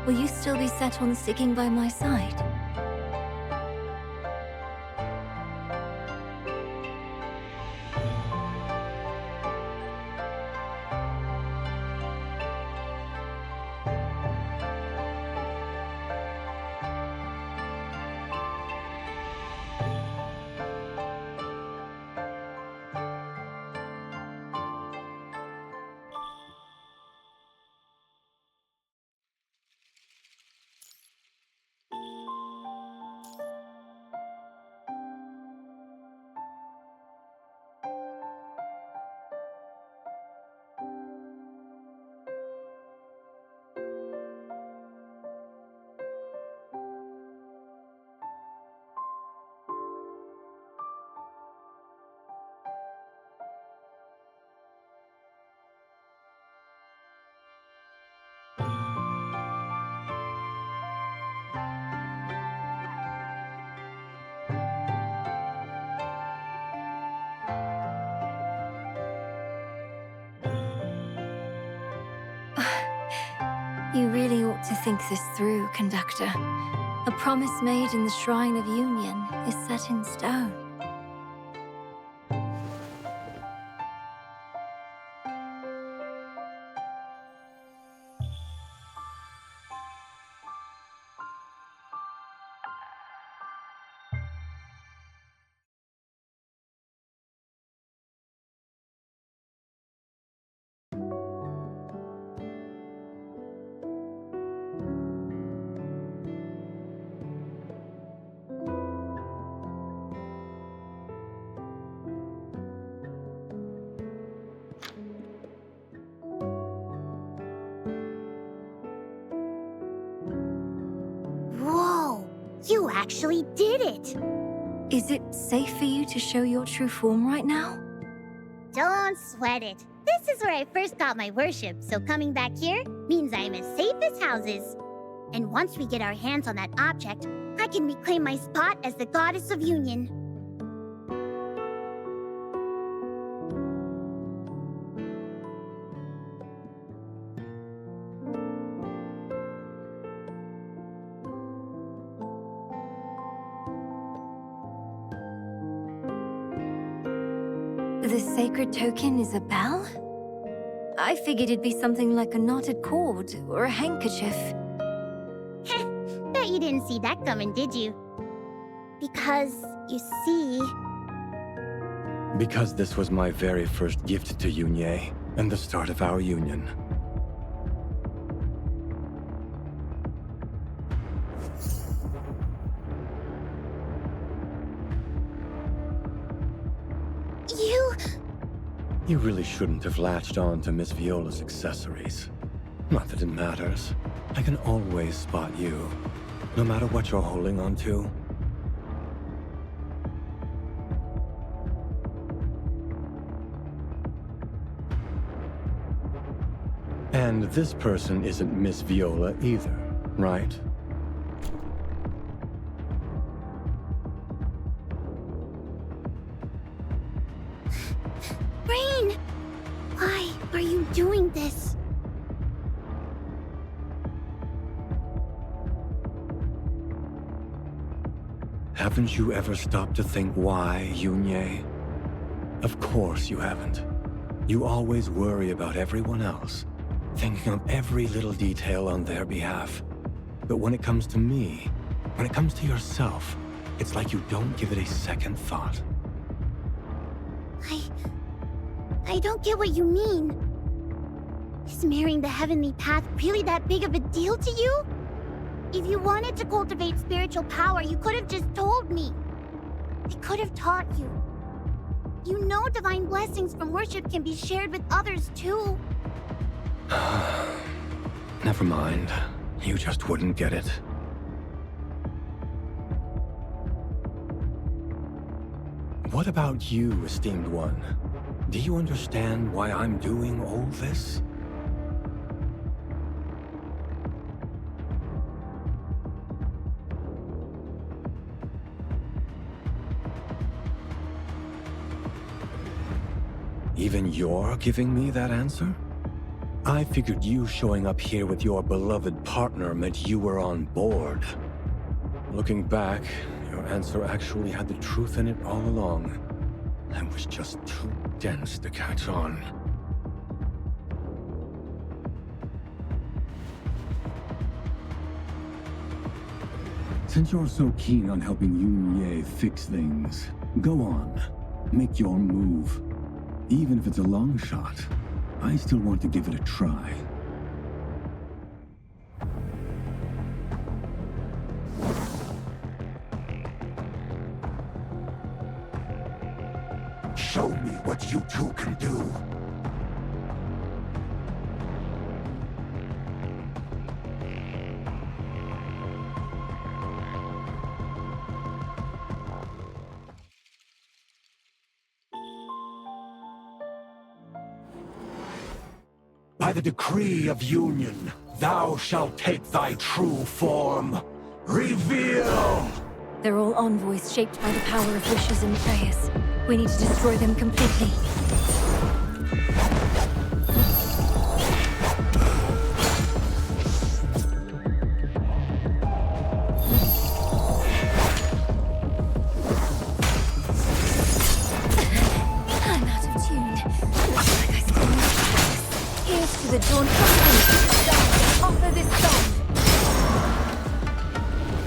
will you still be set on sticking by my side? You really ought to think this through, conductor. A promise made in the Shrine of Union is set in stone. You actually did it! Is it safe for you to show your true form right now? Don't sweat it. This is where I first got my worship, so coming back here means I'm as safe as houses. And once we get our hands on that object, I can reclaim my spot as the Goddess of Union. The sacred token is a bell? I figured it'd be something like a knotted cord or a handkerchief. Heh, bet you didn't see that coming, did you? Because, you see... Because this was my very first gift to Yunye, and the start of our union. You really shouldn't have latched on to Miss Viola's accessories. Not that it matters. I can always spot you, no matter what you're holding on to. And this person isn't Miss Viola either, right? Rain! Why are you doing this? Haven't you ever stopped to think why, Yunye? Of course you haven't. You always worry about everyone else, thinking of every little detail on their behalf. But when it comes to me, when it comes to yourself, it's like you don't give it a second thought. I don't get what you mean. Is marrying the heavenly path really that big of a deal to you? If you wanted to cultivate spiritual power, you could have just told me. I could have taught you. You know divine blessings from worship can be shared with others too. Never mind. You just wouldn't get it. What about you, esteemed one? Do you understand why I'm doing all this? Even you're giving me that answer? I figured you showing up here with your beloved partner meant you were on board. Looking back, your answer actually had the truth in it all along. I was just too dense to catch on. Since you're so keen on helping Yunye fix things, go on. Make your move. Even if it's a long shot, I still want to give it a try. Show me what you two can do. By the decree of union, thou shalt take thy true form. Reveal! They're all envoys shaped by the power of wishes and prayers. We need to destroy them completely. I'm out of tune. Looks like I still need practice. Here's to the dawn of offer this song.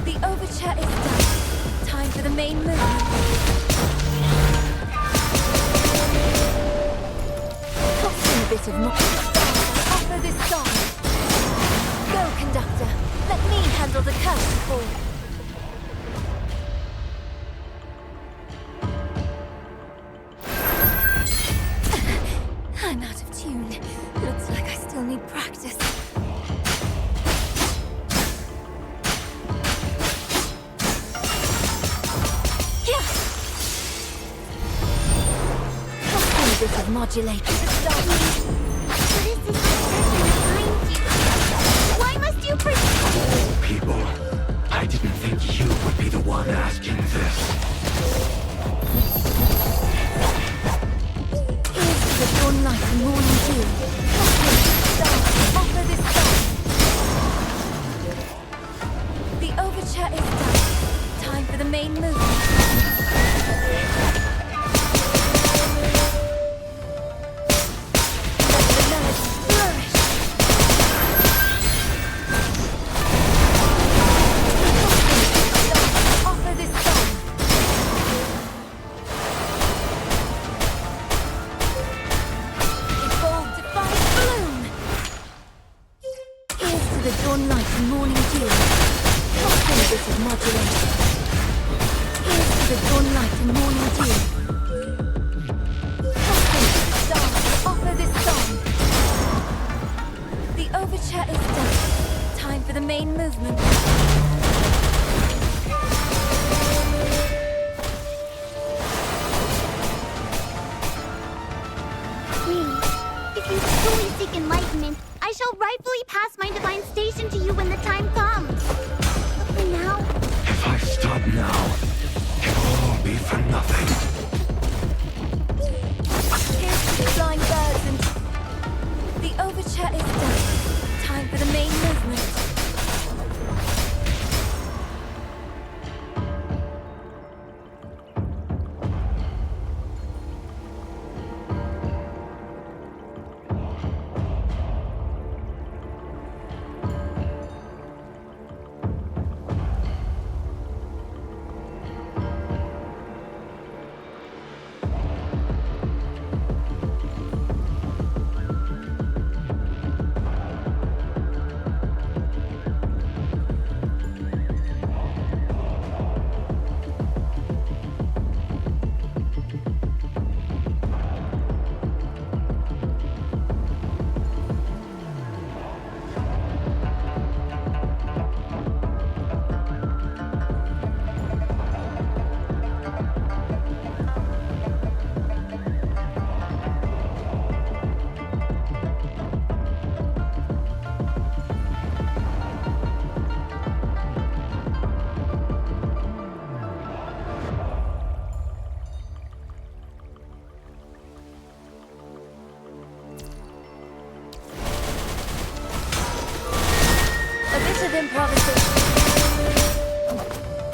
The overture is done. Time for the main movement. A bit of more. Offer this song. Go, conductor. Let me handle the curtain call. I'm out of tune. Looks like I still need practice. modulated. What is this obsession behind you? Why must you pursue? People, I didn't think you would be the one asking this. Here's to the dawn light and morning dew. Offer this song. The overture is done. Time for the main movement.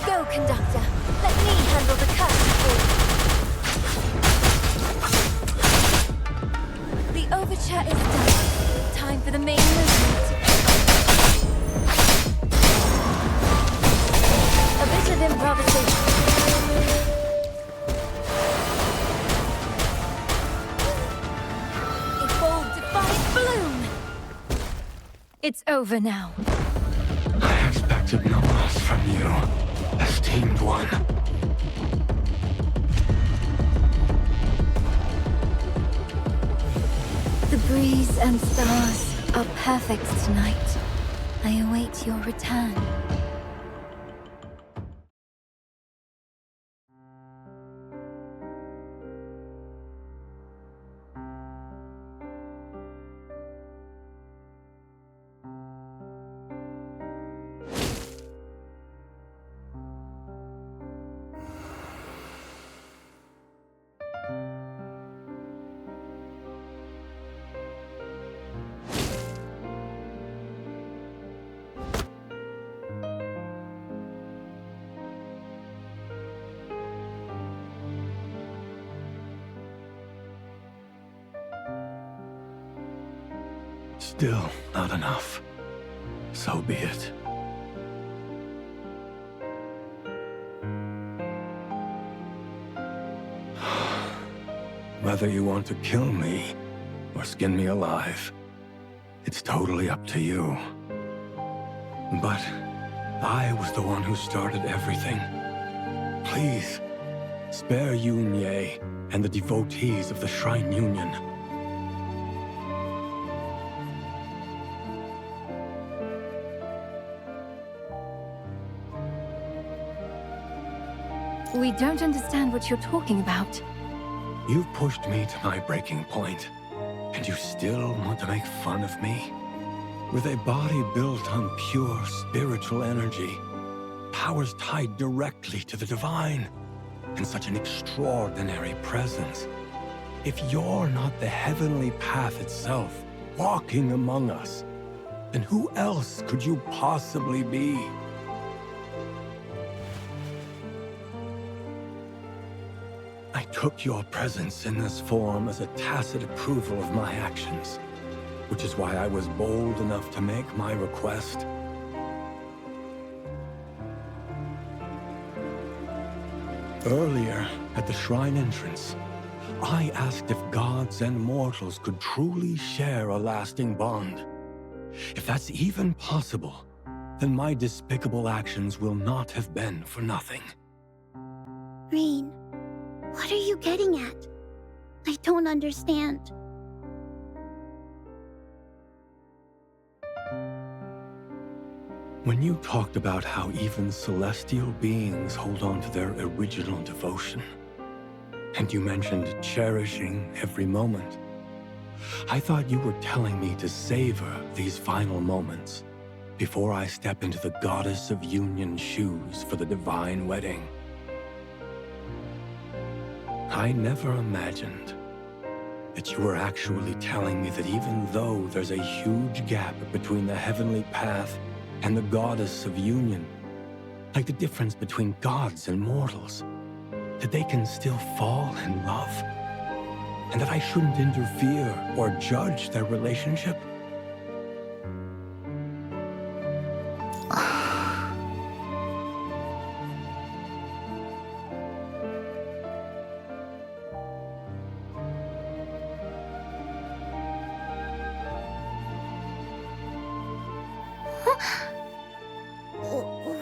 Go, conductor. Let me handle the curtain. The overture is done. Time for the main movement. A bit of improvisation. A bold, defiant bloom. It's over now. I expected no less from you, esteemed one. The breeze and stars are perfect tonight. I await your return. Still not enough. So be it. Whether you want to kill me or skin me alive, it's totally up to you. But I was the one who started everything. Please, spare Yunye and the devotees of the Shrine Union. We don't understand what you're talking about. You've pushed me to my breaking point, and you still want to make fun of me? With a body built on pure spiritual energy, powers tied directly to the divine, and such an extraordinary presence. If you're not the heavenly path itself, walking among us, then who else could you possibly be? I took your presence in this form as a tacit approval of my actions, which is why I was bold enough to make my request. Earlier, at the shrine entrance, I asked if gods and mortals could truly share a lasting bond. If that's even possible, then my despicable actions will not have been for nothing. Rain, what are you getting at? I don't understand. When you talked about how even celestial beings hold on to their original devotion, and you mentioned cherishing every moment, I thought you were telling me to savor these final moments before I step into the Goddess of Union's shoes for the divine wedding. I never imagined that you were actually telling me that even though there's a huge gap between the heavenly path and the Goddess of Union, like the difference between gods and mortals, that they can still fall in love, and that I shouldn't interfere or judge their relationship.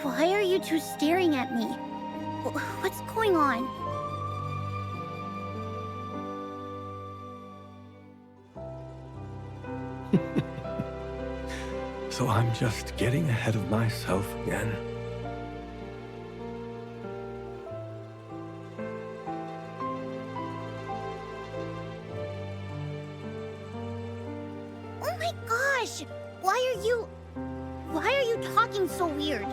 Why are you two staring at me? What's going on? So I'm just getting ahead of myself again. Oh my gosh! Why are you talking so weird?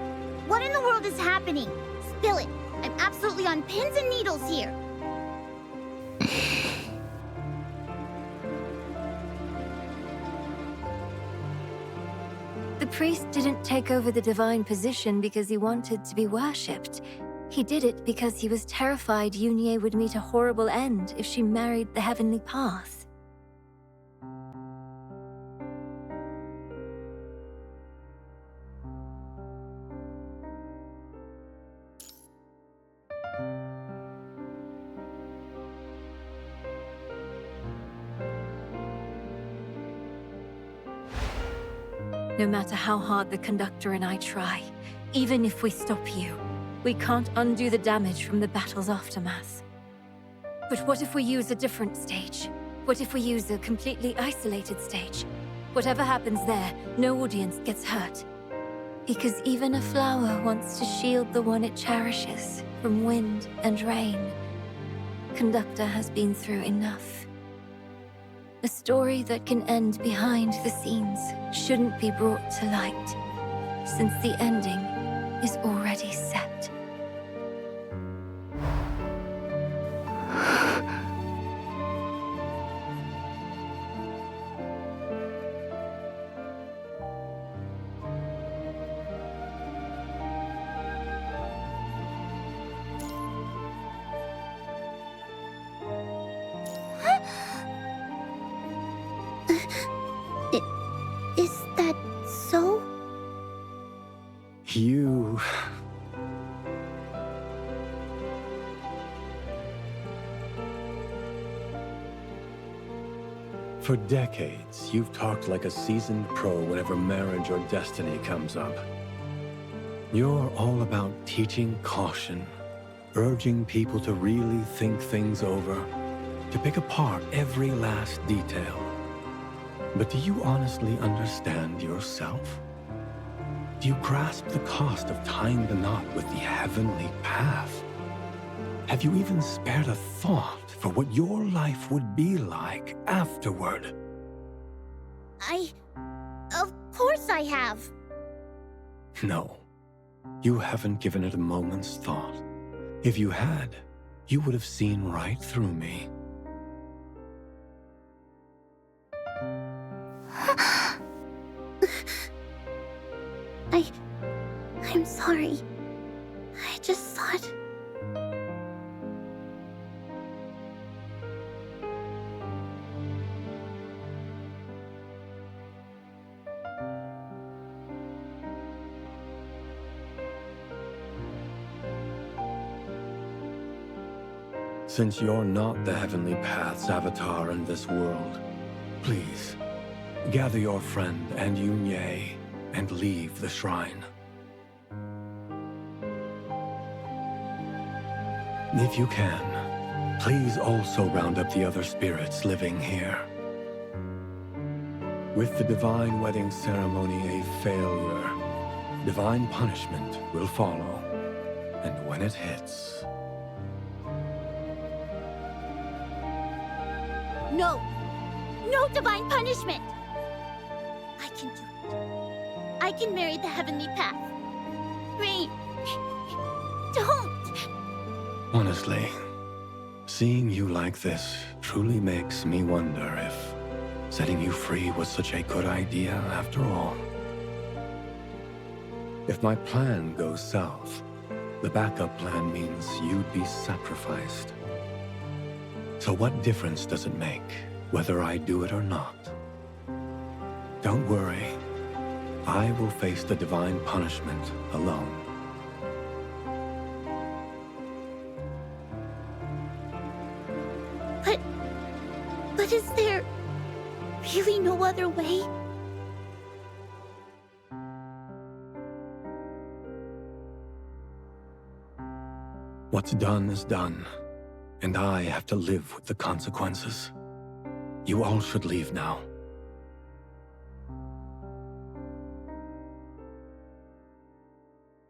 What in the world is happening? Spill it. I'm absolutely on pins and needles here. The priest didn't take over the divine position because he wanted to be worshipped. He did it because he was terrified Yunie would meet a horrible end if she married the heavenly path. No matter how hard the conductor and I try, even if we stop you, we can't undo the damage from the battle's aftermath. But what if we use a different stage? What if we use a completely isolated stage? Whatever happens there, no audience gets hurt. Because even a flower wants to shield the one it cherishes from wind and rain. Conductor has been through enough. A story that can end behind the scenes shouldn't be brought to light, since the ending is already set. Is that so? You... For decades, you've talked like a seasoned pro whenever marriage or destiny comes up. You're all about teaching caution, urging people to really think things over, to pick apart every last detail. But do you honestly understand yourself? Do you grasp the cost of tying the knot with the heavenly path? Have you even spared a thought for what your life would be like afterward? Of course I have. No. You haven't given it a moment's thought. If you had, you would have seen right through me. I'm sorry. I just thought... Since you're not the Heavenly Path's avatar in this world, please, gather your friend and Yunye and leave the shrine. If you can, please also round up the other spirits living here. With the divine wedding ceremony a failure, divine punishment will follow. And when it hits... No! No divine punishment! I can do it. I can marry the Heavenly Path. Rain! Don't! Honestly, seeing you like this truly makes me wonder if setting you free was such a good idea after all. If my plan goes south, the backup plan means you'd be sacrificed. So what difference does it make whether I do it or not? Don't worry. I will face the divine punishment alone. But is there really no other way? What's done is done, and I have to live with the consequences. You all should leave now.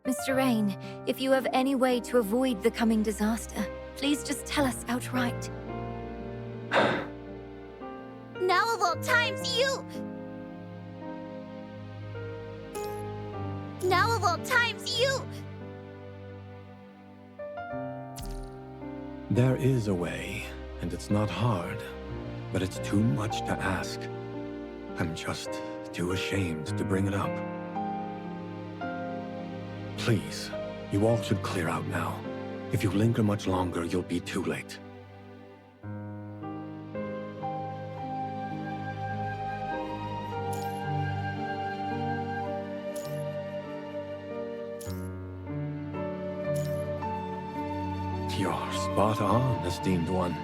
Mr. Rain, if you have any way to avoid the coming disaster, please just tell us outright. Now of all times, you... Now of all times, you... There is a way, and it's not hard, but it's too much to ask. I'm just too ashamed to bring it up. Please, you all should clear out now. If you linger much longer, you'll be too late. You're spot on, esteemed one.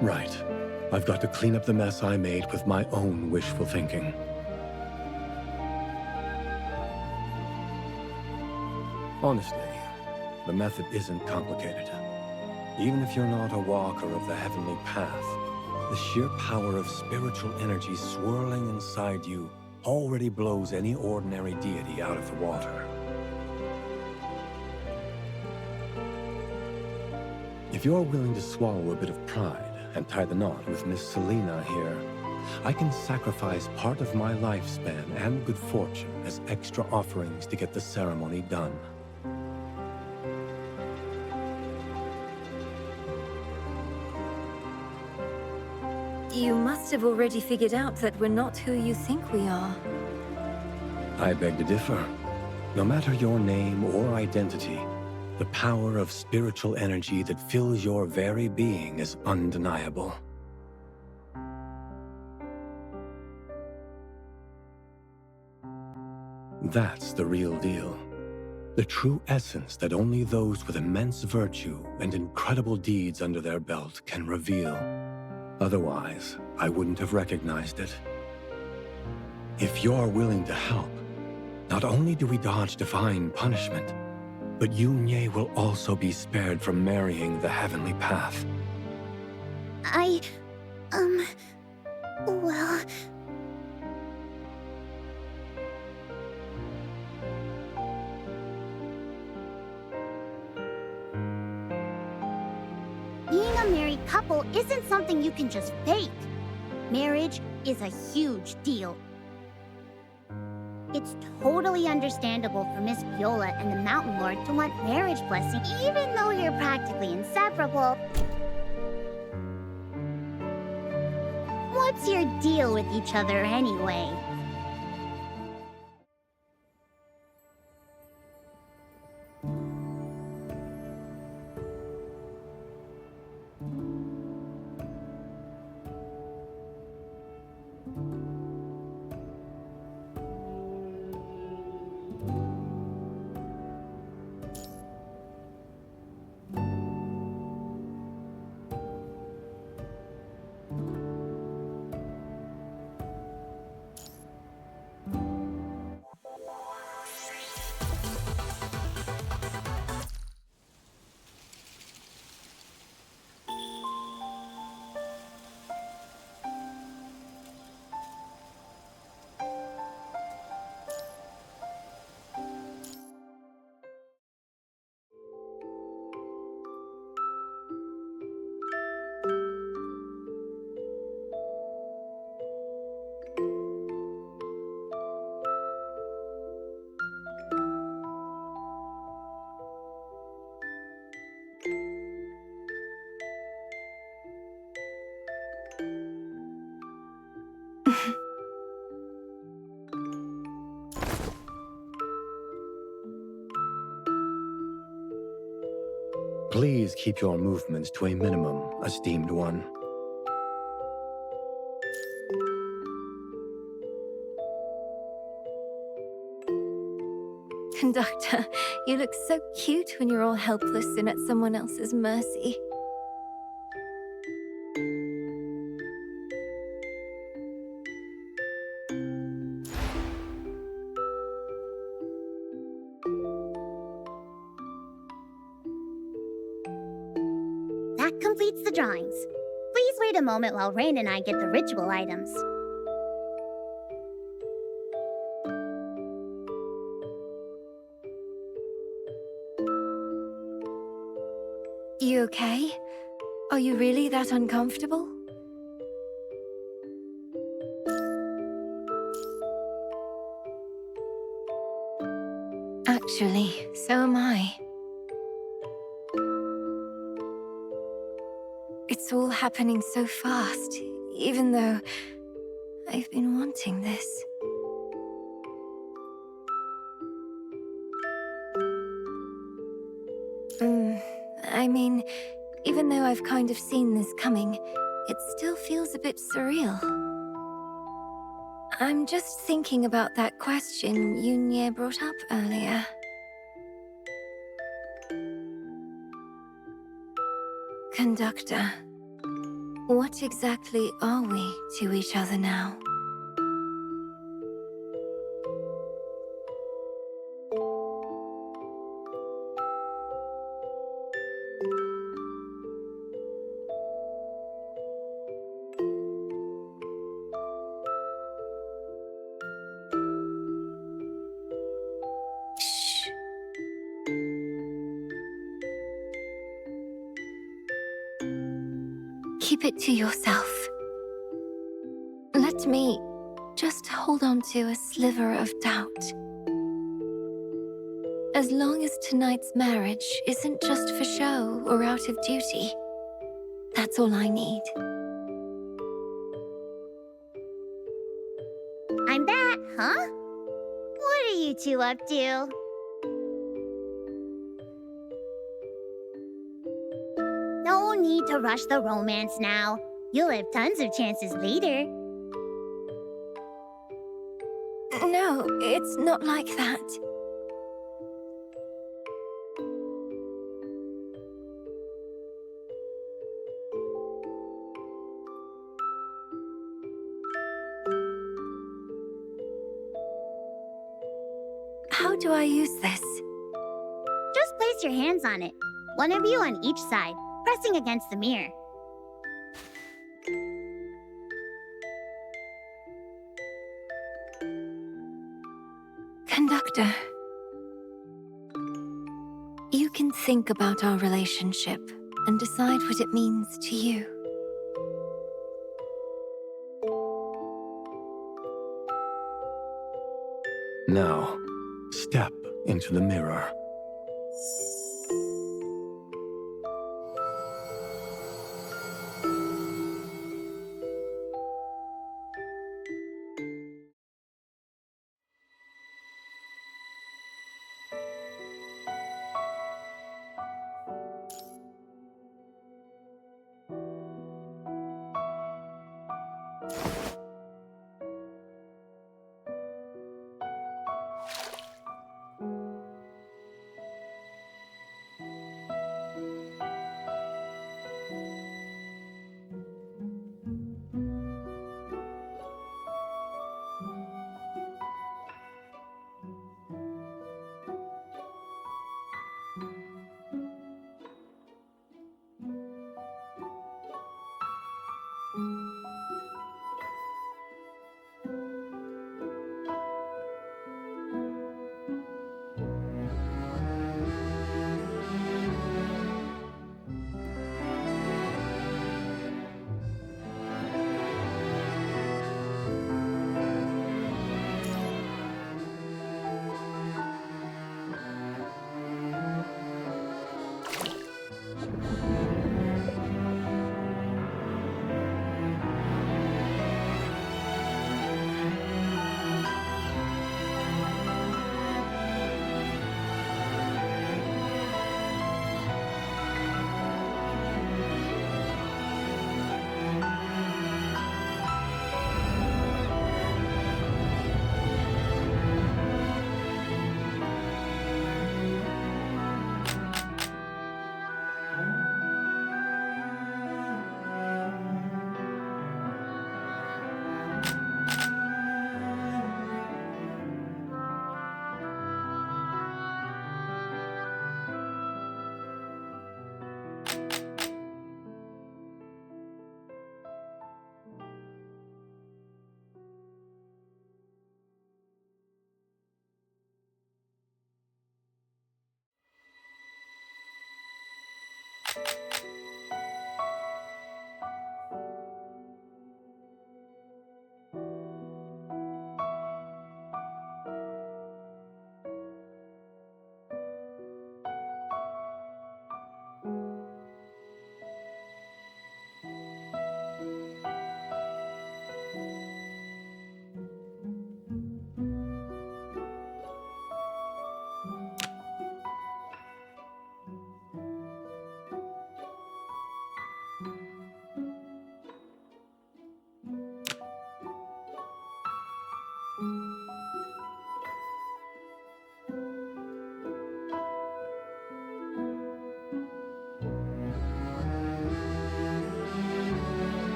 Right. I've got to clean up the mess I made with my own wishful thinking. Honestly, the method isn't complicated. Even if you're not a walker of the heavenly path, the sheer power of spiritual energy swirling inside you already blows any ordinary deity out of the water. If you're willing to swallow a bit of pride and tie the knot with Miss Selena here, I can sacrifice part of my lifespan and good fortune as extra offerings to get the ceremony done. You must have already figured out that we're not who you think we are. I beg to differ. No matter your name or identity, the power of spiritual energy that fills your very being is undeniable. That's the real deal. The true essence that only those with immense virtue and incredible deeds under their belt can reveal. Otherwise, I wouldn't have recognized it. If you're willing to help, not only do we dodge divine punishment, but Yunye will also be spared from marrying the heavenly path. Well... a married couple isn't something you can just fake. Marriage is a huge deal. It's totally understandable for Miss Viola and the Mountain Lord to want marriage blessing, even though you're practically inseparable. What's your deal with each other anyway? Please keep your movements to a minimum, esteemed one. Conductor, you look so cute when you're all helpless and at someone else's mercy. That completes the drawings. Please wait a moment while Rain and I get the ritual items. You okay? Are you really that uncomfortable? Actually, so am I. It's all happening so fast, even though I've been wanting this. I mean, even though I've kind of seen this coming, it still feels a bit surreal. I'm just thinking about that question Yunye brought up earlier. Conductor, what exactly are we to each other now? Shh. Keep it to yourself. Let me just hold on to a sliver of doubt. As long as tonight's marriage isn't just for show or out of duty, that's all I need. I'm back, huh? What are you two up to? No need to rush the romance now. You'll have tons of chances later. No, it's not like that. How do I use this? Just place your hands on it, one of you on each side, pressing against the mirror. Conductor, you can think about our relationship and decide what it means to you. Now, step into the mirror.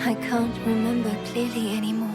I can't remember clearly anymore.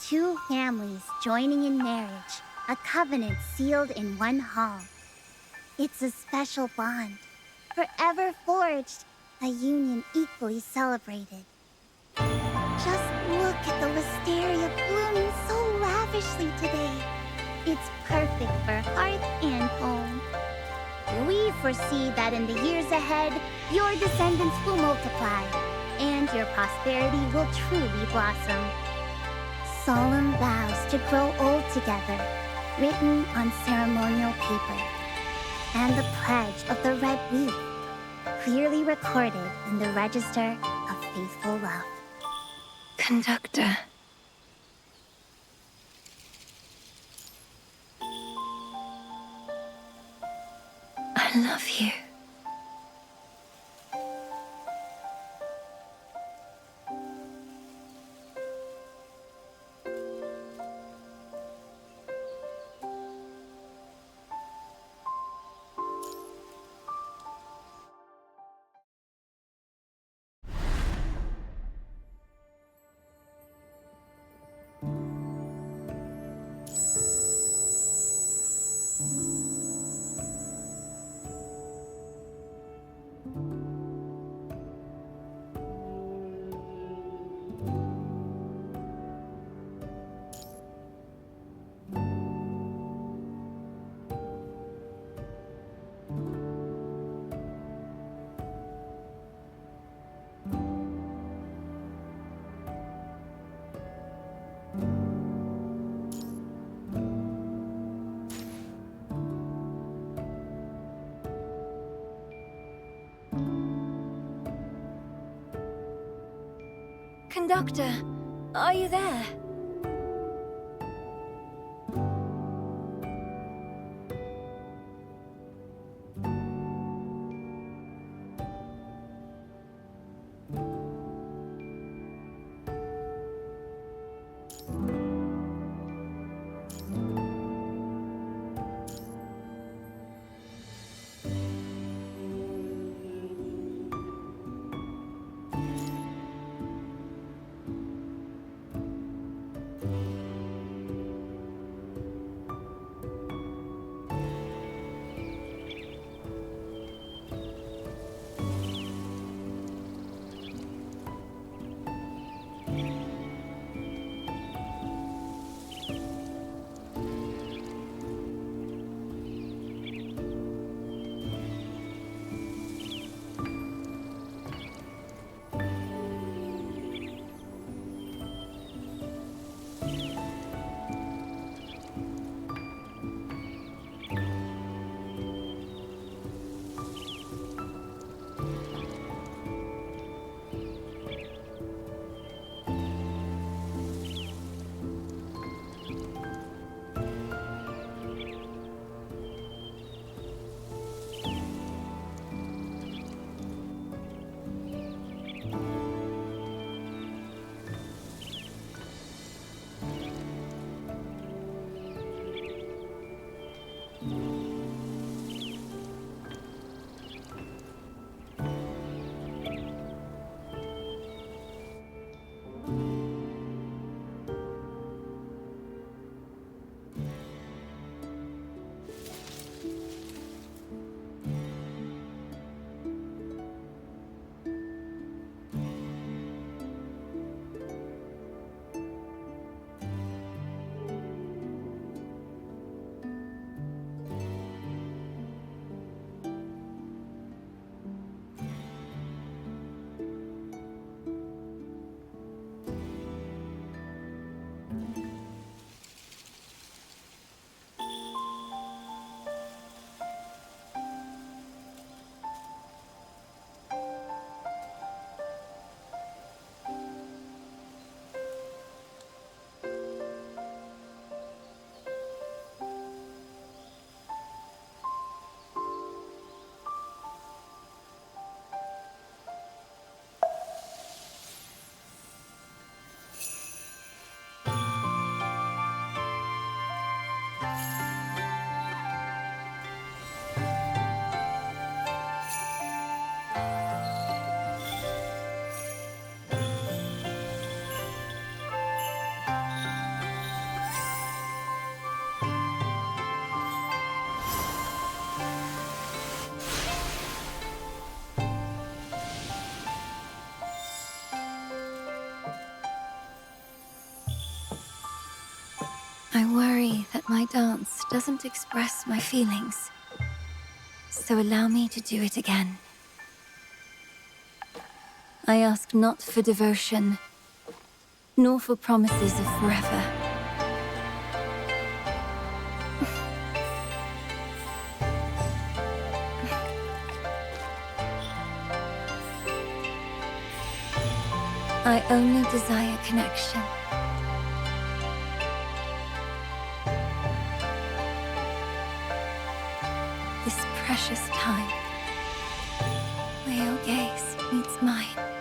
Two families joining in marriage, a covenant sealed in one hall. It's a special bond, forever forged A union equally celebrated. Just look at the wisteria blooming so lavishly today. It's perfect for hearth and home. We foresee that in the years ahead, your descendants will multiply, and your prosperity will truly blossom. Solemn vows to grow old together, written on ceremonial paper. And the pledge of the red wreath, clearly recorded in the register of faithful love. Conductor. I love you. Conductor, are you there? I worry that my dance doesn't express my feelings. So allow me to do it again. I ask not for devotion, nor for promises of forever. I only desire connection. This precious time, where your gaze meets mine.